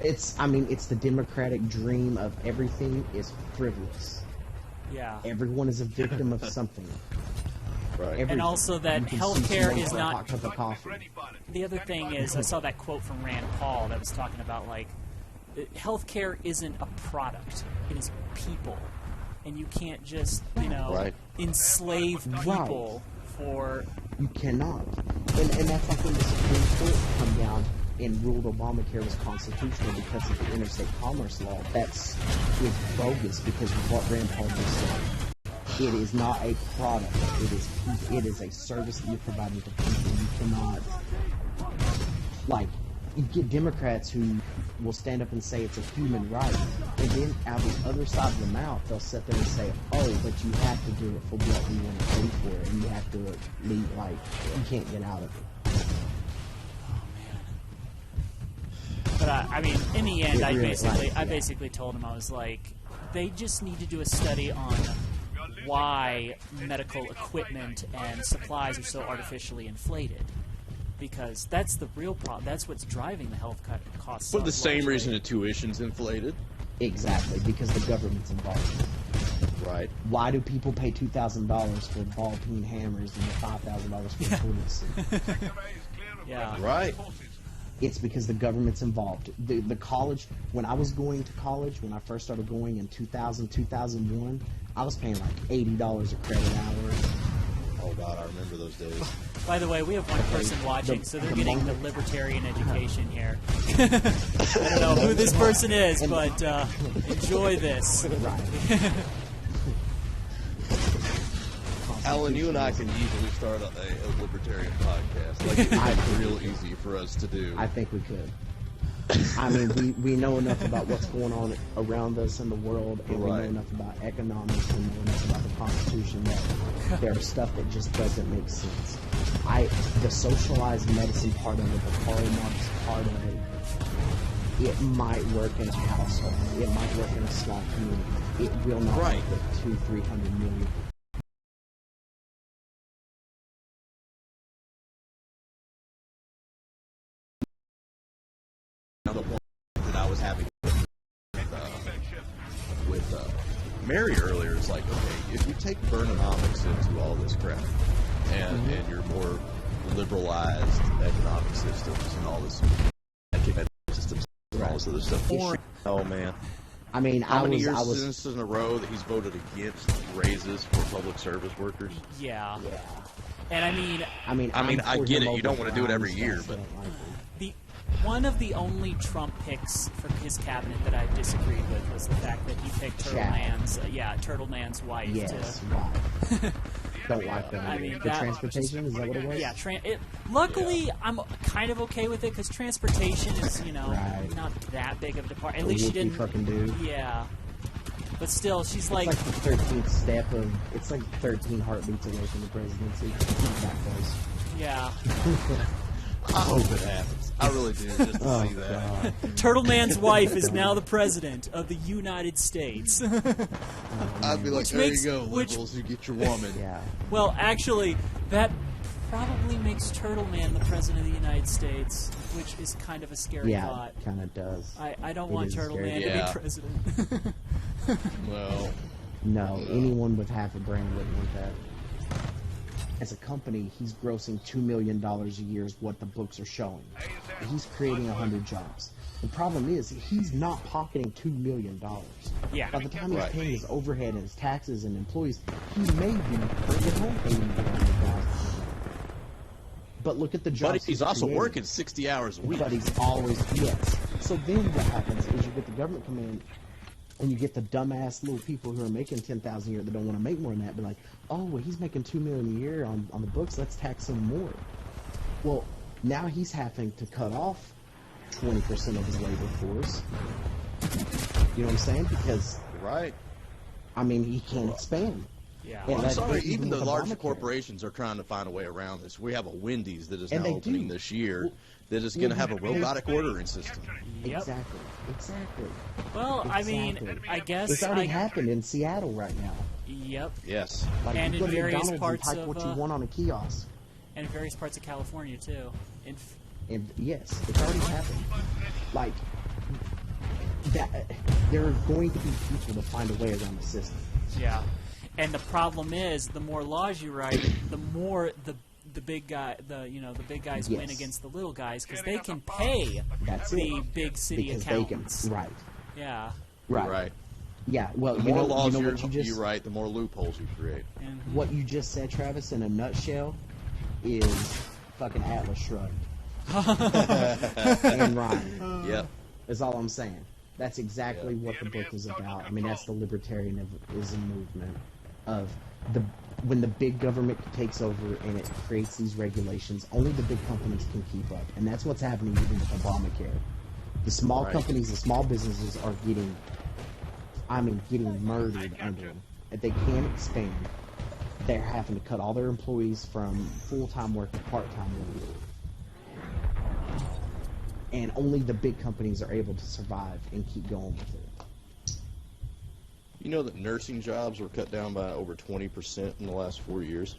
F: It's the democratic dream of everything is frivolous.
A: Yeah.
F: Everyone is a victim of something.
B: Right.
F: Everything.
A: And also that
F: You can
A: healthcare
F: sue someone
A: is
F: for a
A: not-
F: hot cup of coffee.
A: The other thing is, I saw that quote from Rand Paul that was talking about, like, healthcare isn't a product. It is people. And you can't just,
B: Right.
A: enslave people for...
F: You cannot. And that's like when the Supreme Court come down and ruled Obamacare was constitutional because of the interstate commerce law. That's bogus because of what Rand Paul just said. It is not a product. It is a service that you're providing to people. You cannot, like, you get Democrats who will stand up and say it's a human right, and then out the other side of the mouth, they'll sit there and say, oh, but you have to do it for what we want to pay for it, and you have to leave, like, you can't get out of it.
A: But I mean, in the end, I
F: really,
A: basically told him, I was like, they just need to do a study on why medical equipment and supplies are so artificially inflated, because that's the real problem. That's what's driving the health costs.
B: For the
A: up
B: same
A: largely.
B: reason the tuition's inflated.
F: Exactly, because the government's involved.
B: Right.
F: Why do people pay $2,000 for ball-peen hammers and $5,000 for toilets?
A: Yeah.
B: Right.
F: It's because the government's involved. The college, when I was going to college, when I first started going in 2000, 2001, I was paying like $80 a credit hour.
B: Oh, God, I remember those days.
A: By the way, we have one person watching, so they're getting the libertarian education here. I don't know who this person is, but enjoy this.
F: Right.
B: Alan, you and I can easily start a libertarian podcast. Like, it's real easy for us to do.
F: I think we could. I mean, we know enough about what's going on around us in the world, and we know
B: Right.
F: enough about economics, and know enough about the Constitution that there's stuff that just doesn't make sense. The socialized medicine part of it, the Karl Marx part of it, it might work in a household. It might work in a small community. It will not
B: Right.
F: work with 200-300 million.
B: Now, the point that I was having with Mary earlier is like, okay, if you take Burnonomics into all this crap, and your more liberalized economic systems and all this economic systems and all this other stuff, oh man.
F: I mean,
B: How many
F: I was
B: years in a row that he's voted against raises for public service workers?
A: Yeah. And I mean,
B: I mean, I
F: for
B: get
F: him
B: it. You don't
F: over
B: want to do it every
F: Brown
B: year,
F: stuff,
B: but
F: I don't like it.
A: one of the only Trump picks for his cabinet that I disagreed with was the fact that he picked Turtle
F: Chad.
A: Man's, Turtle Man's wife.
F: Yes,
A: To,
F: right. don't like the,
A: I mean,
F: the transportation. Is that what it was?
A: Yeah, luckily, I'm kind of okay with it because transportation is,
F: Right.
A: not that big of a department. At least she
F: Whoopie
A: didn't.
F: fucking do.
A: Yeah, but still, she's
F: It's
A: like,
F: like the 13th step of. It's like 13 heartbeats away from the presidency. Keep that close.
A: yeah.
B: I hope it happens. I really do, just to see that.
F: God.
A: Turtle Man's wife is now the president of the United States.
B: I'd be like,
A: Which
B: there
A: makes-
B: you go,
A: which-
B: liberals, you get your woman.
F: Yeah.
A: Well, actually, that probably makes Turtle Man the president of the United States, which is kind of a scary
F: Yeah,
A: thought.
F: it kind of does.
A: I don't
F: It
A: want
F: is
A: Turtle
F: scary.
A: Man to
B: Yeah.
A: be president.
B: Well,
F: No, anyone with half a brain wouldn't want that. As a company, he's grossing $2 million a year is what the books are showing. He's creating 100 jobs. The problem is, he's not pocketing $2 million.
A: Yeah.
F: By the time he's
B: Right.
F: paying his overhead and his taxes and employees, he may be bringing home $80,000. But look at the jobs
B: but he's also
F: created.
B: working 60 hours a week.
F: But he's always, yes. So then what happens is you get the government come in and you get the dumbass little people who are making $10,000 a year that don't want to make more than that. Be like, oh, well, he's making $2 million a year on the books. Let's tax him more. Well, now he's having to cut off 20% of his labor force. You know what I'm saying? Because,
B: Right.
F: I mean, he can't expand.
A: Yeah.
F: And
B: I'm
F: that's
B: sorry,
F: great,
B: even the
F: with
B: larger
F: Obamacare.
B: corporations are trying to find a way around this. We have a Wendy's that is
F: And
B: now
F: they
B: opening
F: do.
B: this year
F: Well,
B: that is going to have a robotic ordering system.
A: Yep.
F: Exactly.
A: Well, I mean,
F: Exactly.
A: I guess.
F: It's already happened in Seattle right now.
A: Yep.
B: Yes.
F: Like,
A: And
F: you
A: in
F: go to
A: various
F: McDonald's
A: parts
F: and type
A: of,
F: what you want on a kiosk.
A: And in various parts of California, too.
F: And yes, it's already happened. Like that, there are going to be people to find a way around the system.
A: Yeah. And the problem is, the more laws you write, the more the big guy, the big guys win
F: Yes.
A: against the little guys because they can pay
F: That's
A: the
F: it.
A: big city
F: Because
A: accountants.
F: they can, right,
A: Yeah.
F: right,
B: Right.
F: Yeah. Well,
B: The
F: you
B: more
F: know,
B: laws
F: you know what
B: you write, the more loopholes you create.
A: And
F: what you just said, Travis, in a nutshell, is fucking Atlas Shrugged. And Ryan.
B: Yep.
F: Is all I'm saying. That's exactly what the book is about. I mean, that's the libertarianism movement of when the big government takes over and it creates these regulations, only the big companies can keep up. And that's what's happening even with Obamacare. The small
B: Right.
F: companies, the small businesses are getting murdered under them. If they can't expand, they're having to cut all their employees from full-time work to part-time work. And only the big companies are able to survive and keep going with it.
B: You know that nursing jobs were cut down by over 20% in the last 4 years?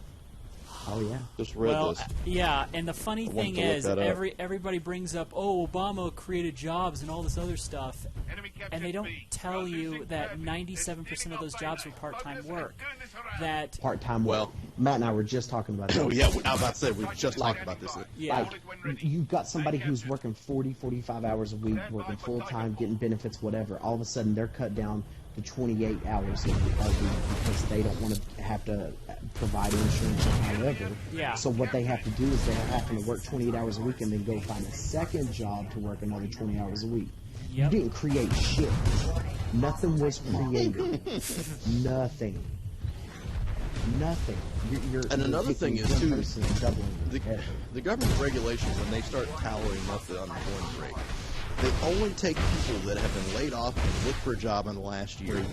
F: Oh, yeah.
B: Just read
A: well,
B: this.
A: yeah, and the funny
B: I wanted
A: thing
B: to look
A: is,
B: that up.
A: everybody brings up, oh, Obama created jobs and all this other stuff,
D: Enemy captured
A: and they don't
D: B.
A: tell you
D: Losing
A: that
D: target.
A: 97% of those jobs were part-time work. That
F: Part-time work.
B: Well-
F: Matt and I were just talking about that.
B: Oh, yeah, I was about to say, we just talked about this.
A: yeah,
F: Like, you've got somebody who's working 40, 45 hours a week, working full-time, getting benefits, whatever. All of a sudden, they're cut down to 28 hours a week because they don't want to have to provide insurance or however.
A: Yeah.
F: So what they have to do is they're having to work 28 hours a week and then go find a second job to work another 20 hours a week.
A: Yep.
F: You didn't create shit. Nothing was created. Nothing. Nothing. You're
B: And another
F: taking
B: thing is,
F: one
B: too,
F: person and doubling
B: The,
F: it.
B: the government regulations, when they start towering up the unemployment rate, they only take people that have been laid off and look for a job in the last year.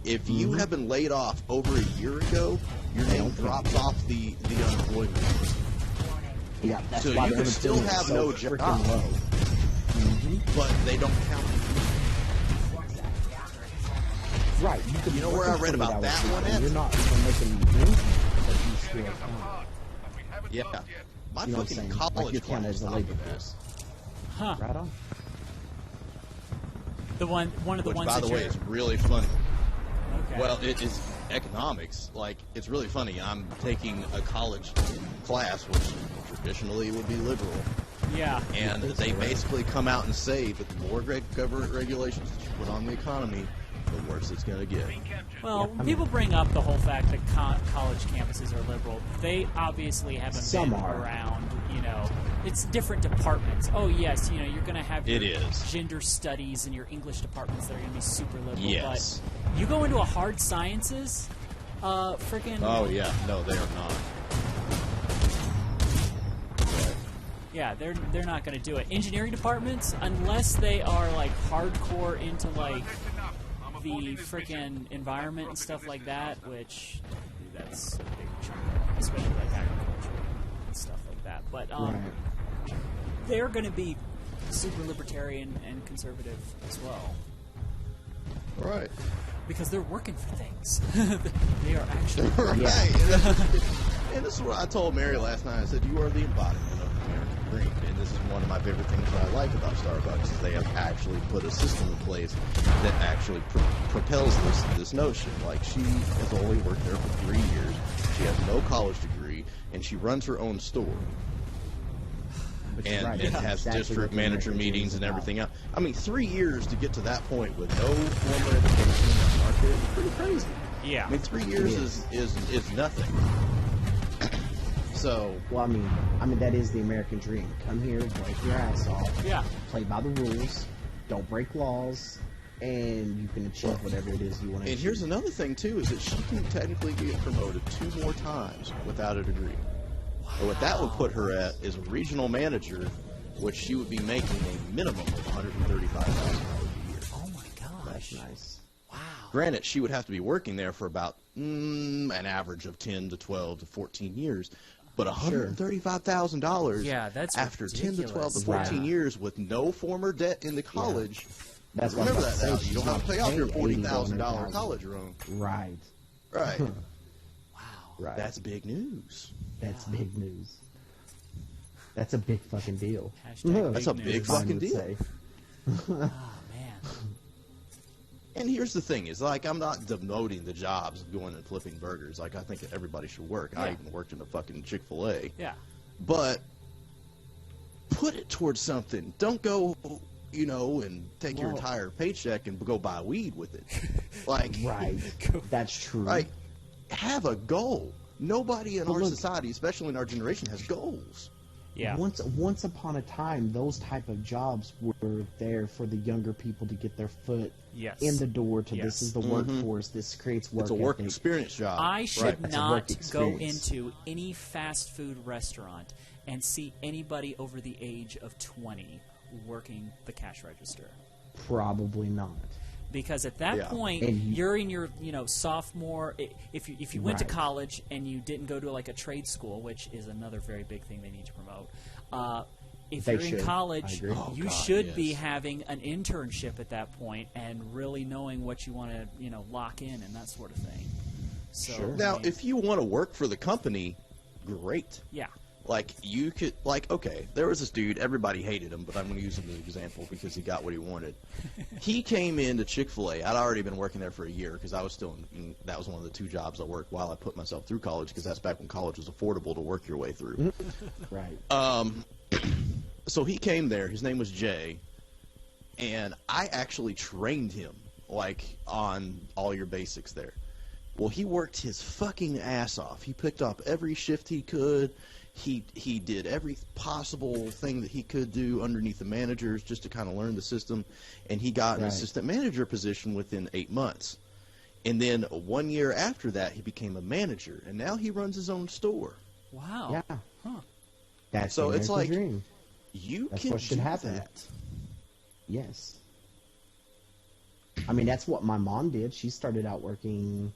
B: If you have been laid off over a year ago, your name drops off the unemployment list.
F: Yeah, that's
B: So
F: why
B: you
F: the
B: can still
F: unemployment is
B: have
F: so
B: no
F: freaking
B: job.
F: low.
B: But they don't count.
F: Right. You, could
B: You know
F: work
B: where I
F: 20
B: read about
F: hours
B: that
F: a week
B: one
F: and
B: at?
F: You're not even making anything, but you still count.
B: Yeah. My
F: You know what I'm
B: fucking
F: saying?
B: college
F: Like you're counted
B: class
F: as a
B: taught
F: labor
B: me
F: force.
A: huh?
F: Right on.
A: One of the
B: Which,
A: ones
B: by
A: that
B: the way,
A: you're-
B: is really funny.
A: okay.
B: Well, it is economics. Like, it's really funny. I'm taking a college class, which traditionally would be liberal.
A: yeah,
B: And they basically come out and say that the more government regulations that you put on the economy, the worse it's going to get.
A: well, when people bring up the whole fact that college campuses are liberal. They obviously haven't
F: Some
A: been
F: are.
A: around. It's different departments. Oh yes, you're going to have your
B: It is.
A: gender studies and your English departments that are going to be super liberal.
B: Yes.
A: But you go into a hard sciences, Freaking.
B: Oh yeah, no, they are not.
A: Yeah, they're not going to do it. Engineering departments, unless they are like hardcore into like the freaking environment and stuff like that, which that's a big chunk, especially like agriculture and stuff like that. But they're going to be super libertarian and conservative as well.
B: Right.
A: Because they're working for things. They are actually
B: right. And this is what I told Mary last night. I said, you are the embodiment of American dream. And this is one of my favorite things that I like about Starbucks is they have actually put a system in place that actually propels this notion. Like, she has only worked there for 3 years. She has no college degree, and she runs her own store. And has district manager meetings and everything else. I mean, 3 years to get to that point with no formal education in the market is pretty crazy.
A: Yeah.
B: I mean, 3 years is nothing. So.
F: Well, I mean that is the American dream. Come here, work your ass off. Yeah. Play by the rules. Don't break laws. And you can achieve whatever it is you want to achieve.
B: And here's another thing, too, is that she can technically get promoted 2 more times without a degree. But what that would put her at is a regional manager, which she would be making a minimum of $135,000 a year.
A: Oh my gosh.
F: That's nice.
A: Wow.
B: Granted, she would have to be working there for about an average of 10 to 12 to 14 years. But $135,000
A: that's
B: after
A: ridiculous.
B: 10 to 12 to 14 years with no former debt in the college.
F: That's
B: remember that now. You don't have to pay off your $40,000 college loan.
F: Right.
B: Right.
A: Wow.
F: Right.
B: That's big news.
F: That's big news. That's a big fucking deal.
B: That's a big fucking deal.
A: Oh, man.
B: And here's the thing, is like, I'm not demoting the jobs of going and flipping burgers. Like, I think that everybody should work. I even worked in a fucking Chick-fil-A.
A: Yeah.
B: But put it towards something. Don't go, and take your entire paycheck and go buy weed with it. Like,
F: right. That's true.
B: Like, have a goal. Nobody in our society, especially in our generation, has goals.
A: Yeah.
F: Once upon a time, those type of jobs were there for the younger people to get their foot in the door to this is the workforce. This creates work.
B: It's a work
F: ethic.
B: experience job.
A: I should not go into any fast food restaurant and see anybody over the age of 20 working the cash register.
F: Probably not.
A: Because at that point, you're in your sophomore. If you went to college and you didn't go to like a trade school, which is another very big thing they need to promote. If you're in college, you should be having an internship at that point and really knowing what you want to lock in and that sort of thing. So
B: now, if you want to work for the company, great.
A: Yeah.
B: Like, you could, okay, there was this dude, everybody hated him, but I'm going to use him as an example because he got what he wanted. He came into Chick-fil-A. I'd already been working there for a year because I was still that was one of the 2 jobs I worked while I put myself through college because that's back when college was affordable to work your way through.
F: Right.
B: So he came there. His name was Jay, and I actually trained him, on all your basics there. Well, he worked his fucking ass off. He picked up every shift he could. He did every possible thing that he could do underneath the managers just to kind of learn the system, and he got an assistant manager position within 8 months. And then 1 year after that, he became a manager, and now he runs his own store.
A: Wow.
F: Yeah.
A: Huh.
F: That's
B: so
F: the
B: it's
F: American
B: like
F: dream.
B: That's
F: what should happen.
B: That.
F: Yes. I mean, that's what my mom did. She started out working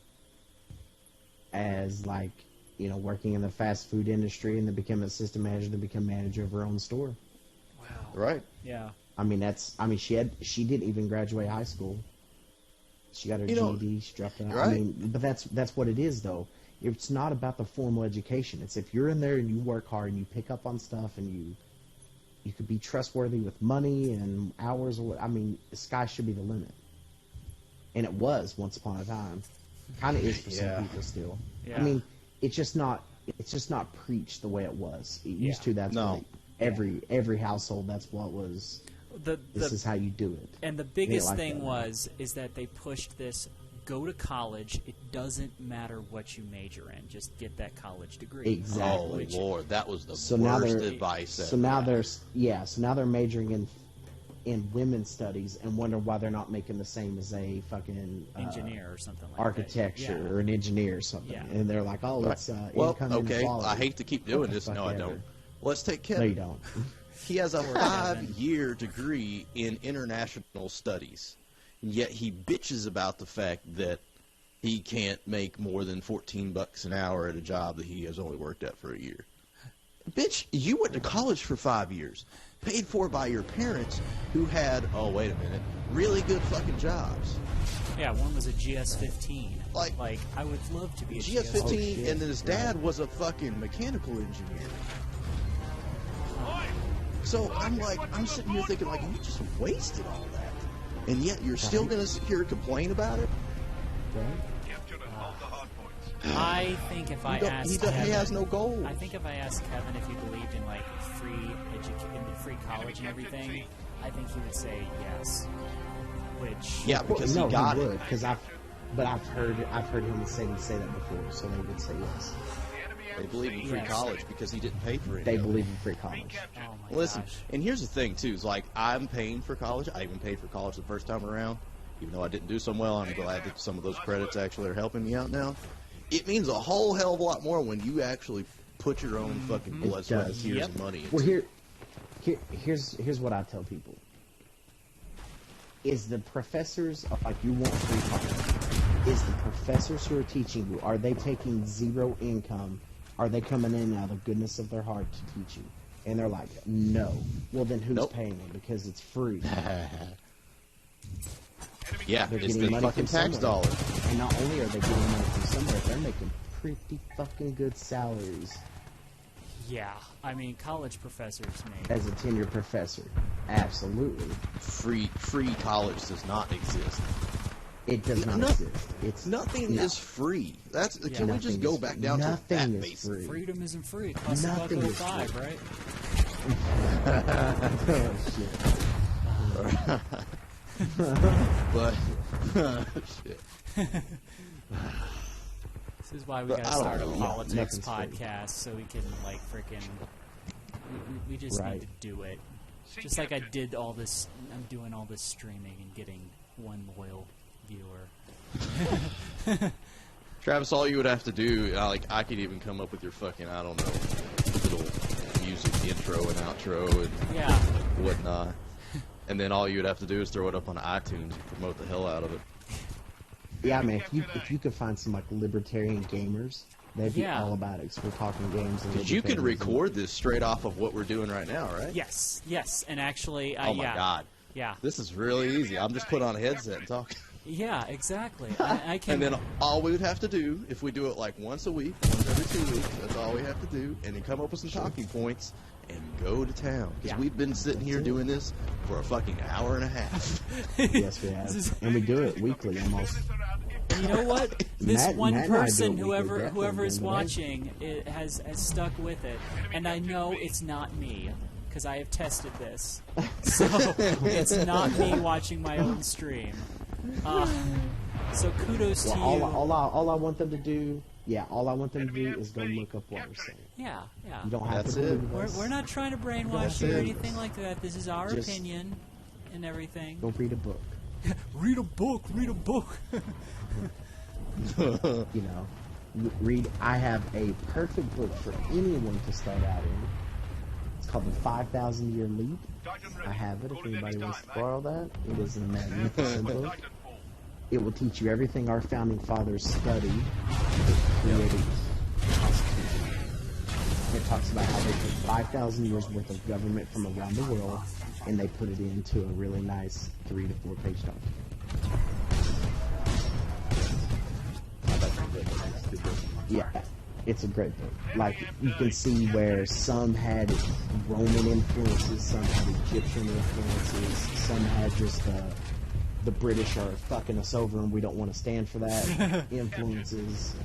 F: as working in the fast food industry, and then became an assistant manager, then became manager of her own store.
A: Wow.
B: Right.
A: Yeah.
F: She didn't even graduate high school. She got her GED. She dropped it out.
B: Right.
F: But that's what it is, though. It's not about the formal education. It's if you're in there and you work hard and you pick up on stuff and you could be trustworthy with money and hours. The sky should be the limit. And it was once upon a time. Kind of is for some people still.
A: Yeah.
F: It's just not preached the way it was. It used to. That's what every household. That's what was. This is how you do it.
A: And the biggest thing is that they pushed this: go to college. It doesn't matter what you major in; just get that college degree.
F: Exactly.
B: Oh Lord, that was the worst advice.
F: So now they're majoring in in women's studies and wonder why they're not making the same as a fucking
A: engineer or something like
F: architecture
A: that.
F: or an engineer or something.
A: Yeah.
F: And they're like, oh, it's
B: Well,
F: income
B: okay,
F: inequality.
B: I hate to keep doing
F: What the
B: this.
F: fuck
B: No, I
F: ever.
B: don't. Let's take
F: No,
B: Kevin.
F: you don't.
B: He has a
A: Kevin.
B: 5-year degree in international studies, and yet he bitches about the fact that he can't make more than $14 an hour at a job that he has only worked at for a year. Bitch, you went to college for 5 years, paid for by your parents, who had, oh, wait a minute, really good fucking jobs.
A: Yeah, one was a GS-15.
B: Like,
A: I would love to be a
B: GS-15,
F: Oh, shit.
B: and then his dad was a fucking mechanical engineer. So I'm like, I'm sitting here thinking, like, you just wasted all that. And yet you're still going to sit here and complain about it?
F: Right?
D: Capture and hold the hard points.
A: I think if I asked
B: He
A: Kevin,
B: has no goals.
A: I think if I asked Kevin if he believed in like free college and everything, I think he would say yes. Which
B: Yeah, because
F: no,
B: he got
F: would,
B: it.
F: because I've heard him say that before, so they would say yes.
B: They believe in free
A: Yes.
B: college because he didn't pay for it.
F: They believe in free college.
A: oh my
B: Listen,
A: gosh.
B: and here's the thing, too, is like, I'm paying for college. I even paid for college the first time around. Even though I didn't do so well, I'm glad that some of those credits actually are helping me out now. It means a whole hell of a lot more when you actually put your own fucking blood, sweat, and
F: does.
B: tears
A: Yep.
B: and money into
F: Well,
B: it.
F: here's what I tell people: is the professors like you want free college? Is the professors who are teaching you, are they taking zero income? Are they coming in out of the goodness of their heart to teach you? And they're like, no. Well, then who's
B: Nope.
F: paying them? Because it's free.
B: Yeah,
F: They're
B: it's
F: getting
B: the
F: money
B: fucking
F: from
B: tax
F: somewhere.
B: dollars.
F: And not only are they getting money from somewhere, they're making pretty fucking good salaries
A: Yeah, I mean college professors make.
F: as a tenured professor. Absolutely.
B: Free college does not exist.
F: It does not
B: No-
F: exist. It's
B: Nothing
F: no.
B: is free. That's Can we
F: Nothing
B: just go
F: is-
B: back down to
F: nothing
B: that
F: is
B: basic?
F: free.
A: Freedom isn't free. It costs
F: Nothing is
A: $1.05,
F: free.
A: right?
F: Oh, shit.
B: But shit.
A: This is why we
B: But
A: gotta
B: I don't
A: start a
B: know.
A: politics
F: Nothing's free.
A: podcast so we can like freaking. We just
F: Right.
A: need to do it. Just like I did all this. I'm doing all this streaming and getting one loyal viewer.
B: Travis, all you would have to do, like, I could even come up with your fucking, I don't know, little music intro and outro and
A: Yeah.
B: whatnot. And then all you would have to do is throw it up on iTunes and promote the hell out of it.
F: Yeah, man. If you could find some like libertarian gamers, they'd be
A: Yeah.
F: all about it. 'Cause we're talking games. And
B: Because you can
F: libertarianism.
B: record this straight off of what we're doing right now, right?
A: Yes. Yes. And actually,
B: Oh my
A: yeah.
B: god.
A: Yeah.
B: This is really easy. I'm just putting on a headset and talking.
A: Yeah. Exactly. I can.
B: And then all we would have to do, if we do it like once a week, once every 2 weeks, that's all we have to do, and then come up with some talking points and go to town. Because
A: Yeah.
B: we've been sitting here doing this for a fucking hour and a half.
F: Yes, we have,
A: This is-
F: and we do it weekly almost.
A: And you know what? This
F: Matt-
A: one
F: Matt and I do
A: person,
F: it weekly,
A: whoever
F: definitely,
A: is
F: don't we?
A: watching, it has stuck with it, and I know it's not me because I have tested this. So it's not me watching my own stream. So kudos to
F: Well,
A: you.
F: all I want them to do, all I want them to do is go look up what we're saying.
A: Yeah, yeah.
F: You don't have
B: That's
F: to
B: it.
F: believe us.
A: We're not trying to brainwash
F: That's
A: you or
F: it.
A: anything like that. This is our
F: Just-
A: opinion and everything.
F: Go read a book.
A: Read a book. Read a book.
F: You know, read. I have a perfect book for anyone to start out in. It's called The 5,000 Year Leap. I have it if anybody wants to borrow that. It is a magnificent book.
D: Titanfall.
F: It will teach you everything our founding fathers studied to create a constitution. It talks about how they took 5,000 years worth of government from around the world and they put it into a really nice 3 to 4 page document. Yeah, it's a great book. Like, you can see where some had Roman influences, some had Egyptian influences, some had just the British are fucking us over and we don't want to stand for that influences.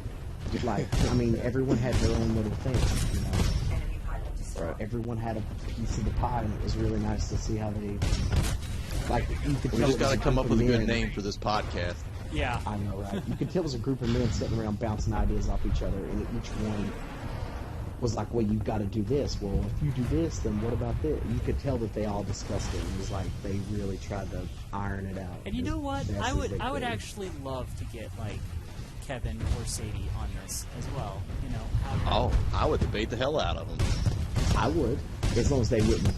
F: Like, I mean, everyone had their own little thing, you know.
E: Enemy pilot destroyed.
F: Everyone had a piece of the pie, and it was really nice to see how they, like, you could
B: We
F: tell
B: just
F: it
B: got
F: was
B: to
F: a
B: come
F: group
B: up
F: of
B: with a good
F: men.
B: name for this podcast.
A: Yeah.
F: I know, right? You could tell it was a group of men sitting around bouncing ideas off each other, and each one was like, well, you've got to do this. Well, if you do this, then what about this? You could tell that they all discussed it. It was like they really tried to iron it out.
A: And you know what?
F: as
A: I
F: best
A: would
F: as they could.
A: actually love to get like Kevin or Sadie on this as well. You know, how
B: Oh, I would debate the hell out of them.
F: I would, as long as they wouldn't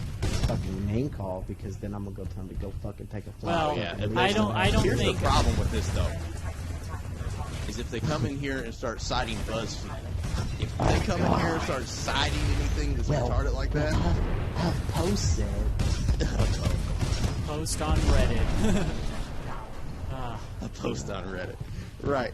F: fucking name call, because then I'm gonna go tell them to go fucking take a flight.
A: Well,
B: Yeah,
A: I don't
B: Here's
A: think
B: the problem with this, though, is if they come in here and start citing BuzzFeed. If they come in here and start citing anything that's retarded like that,
F: Have Post said.
A: post on Reddit.
B: a post on Reddit. Right.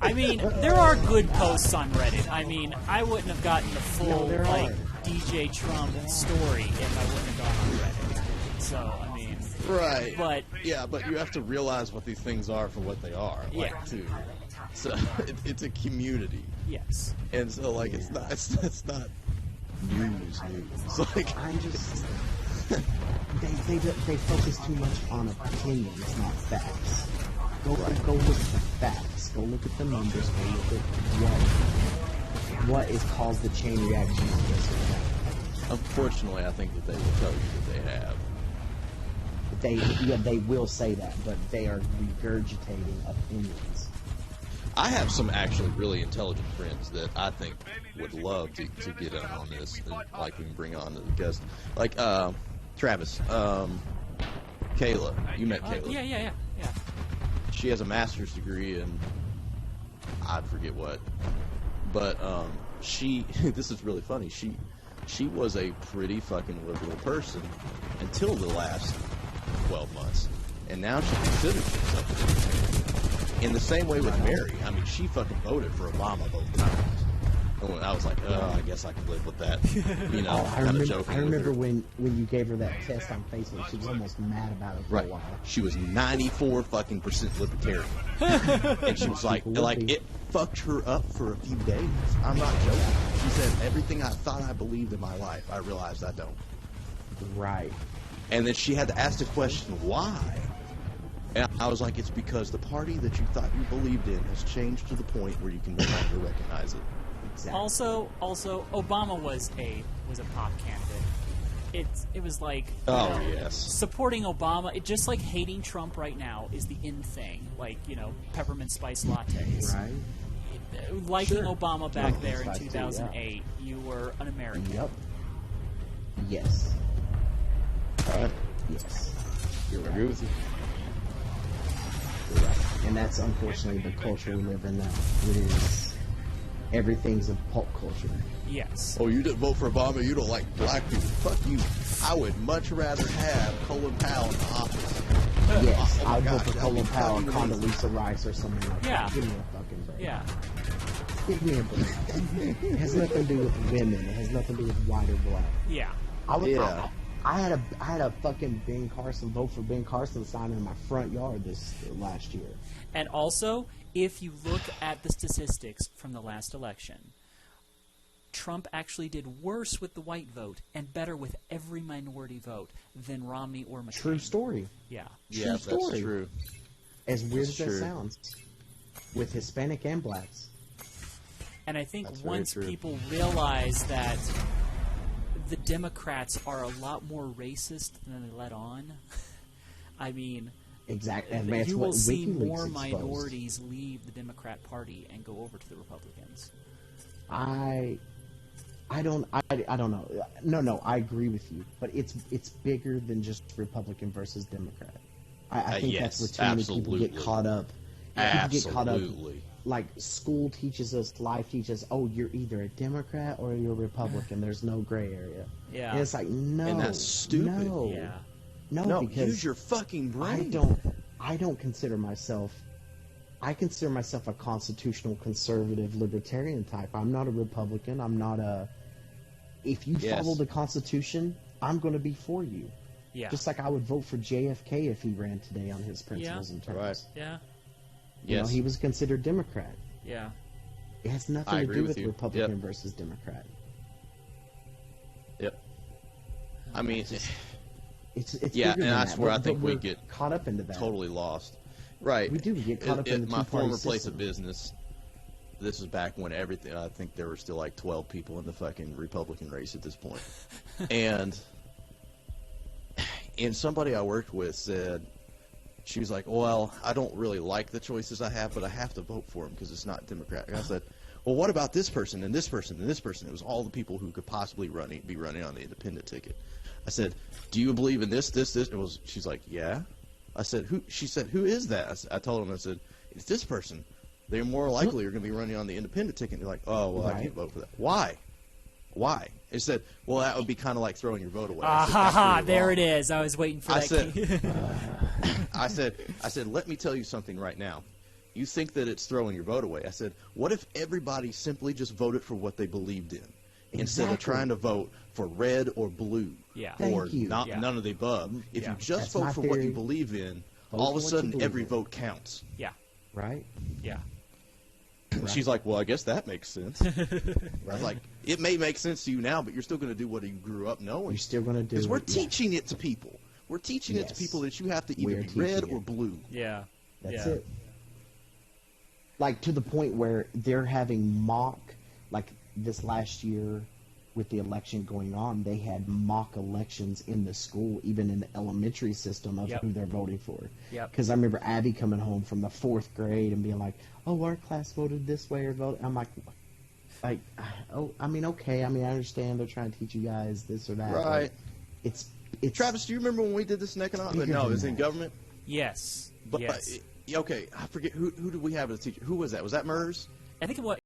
A: I mean, there are good posts on Reddit. I mean, I wouldn't have gotten the full
F: No, there
A: like
F: are.
A: DJ Trump story if I wouldn't have gone on Reddit. So I mean,
B: Right.
A: but
B: Yeah, but you have to realize what these things are for what they are. Like,
A: Yeah.
B: too. So it's a community,
A: yes,
B: and so like it's not news. So like
F: I'm just. They focus too much on opinions, not facts. Go look at the facts. Go look at the numbers. Go look at what has caused the chain reaction of this or that.
B: unfortunately, I think that they will tell you that they have.
F: They will say that, but they are regurgitating opinions.
B: I have some actually really intelligent friends that I think would love to get in on this, and like we can bring on as a guest, like Travis, Kayla. You met Kayla.
A: yeah.
B: She has a master's degree in I forget what, but she this is really funny. She was a pretty fucking liberal person until the last 12 months, and now she considers herself a libertarian. In the same way with Mary, I mean, she fucking voted for Obama both times. And when I was like, oh, I guess I could live with that, you know, kind of joking.
F: I remember
B: with her.
F: when you gave her that test on Facebook, she was almost mad about it for
B: Right.
F: a while.
B: She was 94 fucking % libertarian, and she was like it fucked her up for a few days. I'm not joking. She said everything I thought I believed in my life, I realized I don't.
F: Right.
B: And then she had to ask the question, why? And I was like, it's because the party that you thought you believed in has changed to the point where you can no longer recognize it.
F: Exactly.
A: Also, Obama was a pop candidate. It was like
B: Oh, yes.
A: supporting Obama. It just like hating Trump right now is the in thing. Like, you know, peppermint spice lattes.
F: Right.
A: Liking
F: Sure.
A: Obama back
F: Yeah,
A: there in
F: spice too, yeah.
A: 2008, you were an American.
F: Yep. Yes.
B: All right.
F: Yes.
B: I agree with you.
F: You're right. And that's unfortunately the culture we live in now. It is. Everything's a pulp culture.
A: Yes.
B: Oh, you didn't vote for Obama, you don't like black people. Fuck you. I would much rather have Colin Powell in the office.
F: Yes,
B: Oh my
F: I'll vote
B: gosh,
F: for
B: that'd
F: Colin
B: be
F: Powell,
B: fucking amazing.
F: Condoleezza Rice, or something like
A: Yeah.
F: that. Give me a fucking break.
A: Yeah.
F: Give me a break. It has nothing to do with women. It has nothing to do with white or black.
A: Yeah.
B: Yeah.
F: I had a fucking Ben Carson vote for Ben Carson sign in my front yard this last year.
A: And also, if you look at the statistics from the last election, Trump actually did worse with the white vote and better with every minority vote than Romney or McCain.
F: True story.
A: Yeah.
B: Yeah,
F: True
B: that's
F: story.
B: true.
F: As weird
B: That's
F: as that
B: true.
F: sounds, with Hispanic and blacks.
A: And I think
B: That's very
A: once
B: true.
A: people realize that the Democrats are a lot more racist than they let on, I mean,
F: Exactly. And that's
A: you
F: what
A: will see
F: WikiLeaks
A: more
F: exposed.
A: minorities leave the Democrat Party and go over to the Republicans.
F: I don't know. No, I agree with you, but it's bigger than just Republican versus Democrat. I think
B: yes,
F: that's where too many people get
B: absolutely.
F: caught up. People get caught up.
B: Absolutely.
F: Like school teaches us, life teaches us. Oh, you're either a Democrat or you're a Republican. There's no gray area.
A: Yeah.
F: And it's like no,
B: And that's stupid.
F: No,
A: Yeah.
F: no, because
B: use your fucking brain.
F: I don't consider myself. I consider myself a constitutional conservative libertarian type. I'm not a Republican. I'm not a. If you
B: Yes.
F: follow the Constitution, I'm going to be for you.
A: Yeah.
F: Just like I would vote for JFK if he ran today on his principles and terms.
B: Right.
A: Yeah.
F: You know,
B: Yes.
F: he was considered Democrat.
A: Yeah.
F: It has nothing
B: I
F: to
B: agree
F: do
B: with
F: with
B: you.
F: Republican
B: Yep.
F: versus Democrat.
B: Yep. I mean,
F: It's
B: Yeah,
F: bigger
B: and
F: than
B: that's
F: that,
B: where I
F: but
B: think we
F: we're
B: get
F: caught up into that.
B: totally lost. Right.
F: We do. We get caught up in the
B: my
F: two-party
B: former place
F: system.
B: of business, this is back when everything. I think there were still like 12 people in the fucking Republican race at this point, and somebody I worked with said, she was like, well, I don't really like the choices I have, but I have to vote for them because it's not Democratic. I said, well, what about this person and this person and this person? It was all the people who could possibly be running on the independent ticket. I said, do you believe in this? It was. She's like, yeah. I said, who? She said, who is that? I told them, I said, it's this person. They're more likely are going to be running on the independent ticket. And they're like, oh, well, I can't vote for that. Why? It said, well, that would be kind of like throwing your vote away.
A: There it is. I was waiting for that.
B: I said, let me tell you something right now. You think that it's throwing your vote away. I said, what if everybody simply just voted for what they believed in instead of trying to vote for red or blue or none of the above? If you just vote for what you believe in, all of a sudden every vote counts.
A: Yeah.
F: Right?
A: Yeah.
B: And she's like, well, I guess that makes sense. I was like, it may make sense to you now, but you're still going to do what you grew up knowing.
F: You're still going to do it.
B: Because we're teaching it to people. We're teaching it to people that you have to either be red or blue.
A: Yeah.
F: That's it. Like, to the point where they're having mock, like this last year with the election going on, they had mock elections in the school, even in the elementary system of who they're voting for. Because I remember Abby coming home from the 4th grade and being like, oh, our class voted this way or voted. I'm like, oh, I mean, okay. I mean, I understand they're trying to teach you guys this or that.
B: Right.
F: It's
B: Travis, do you remember when we did this in economics? No, it was in government.
A: Yes.
B: But, okay, I forget who did we have as a teacher? Who was that? Was that Mers?
A: I think it was.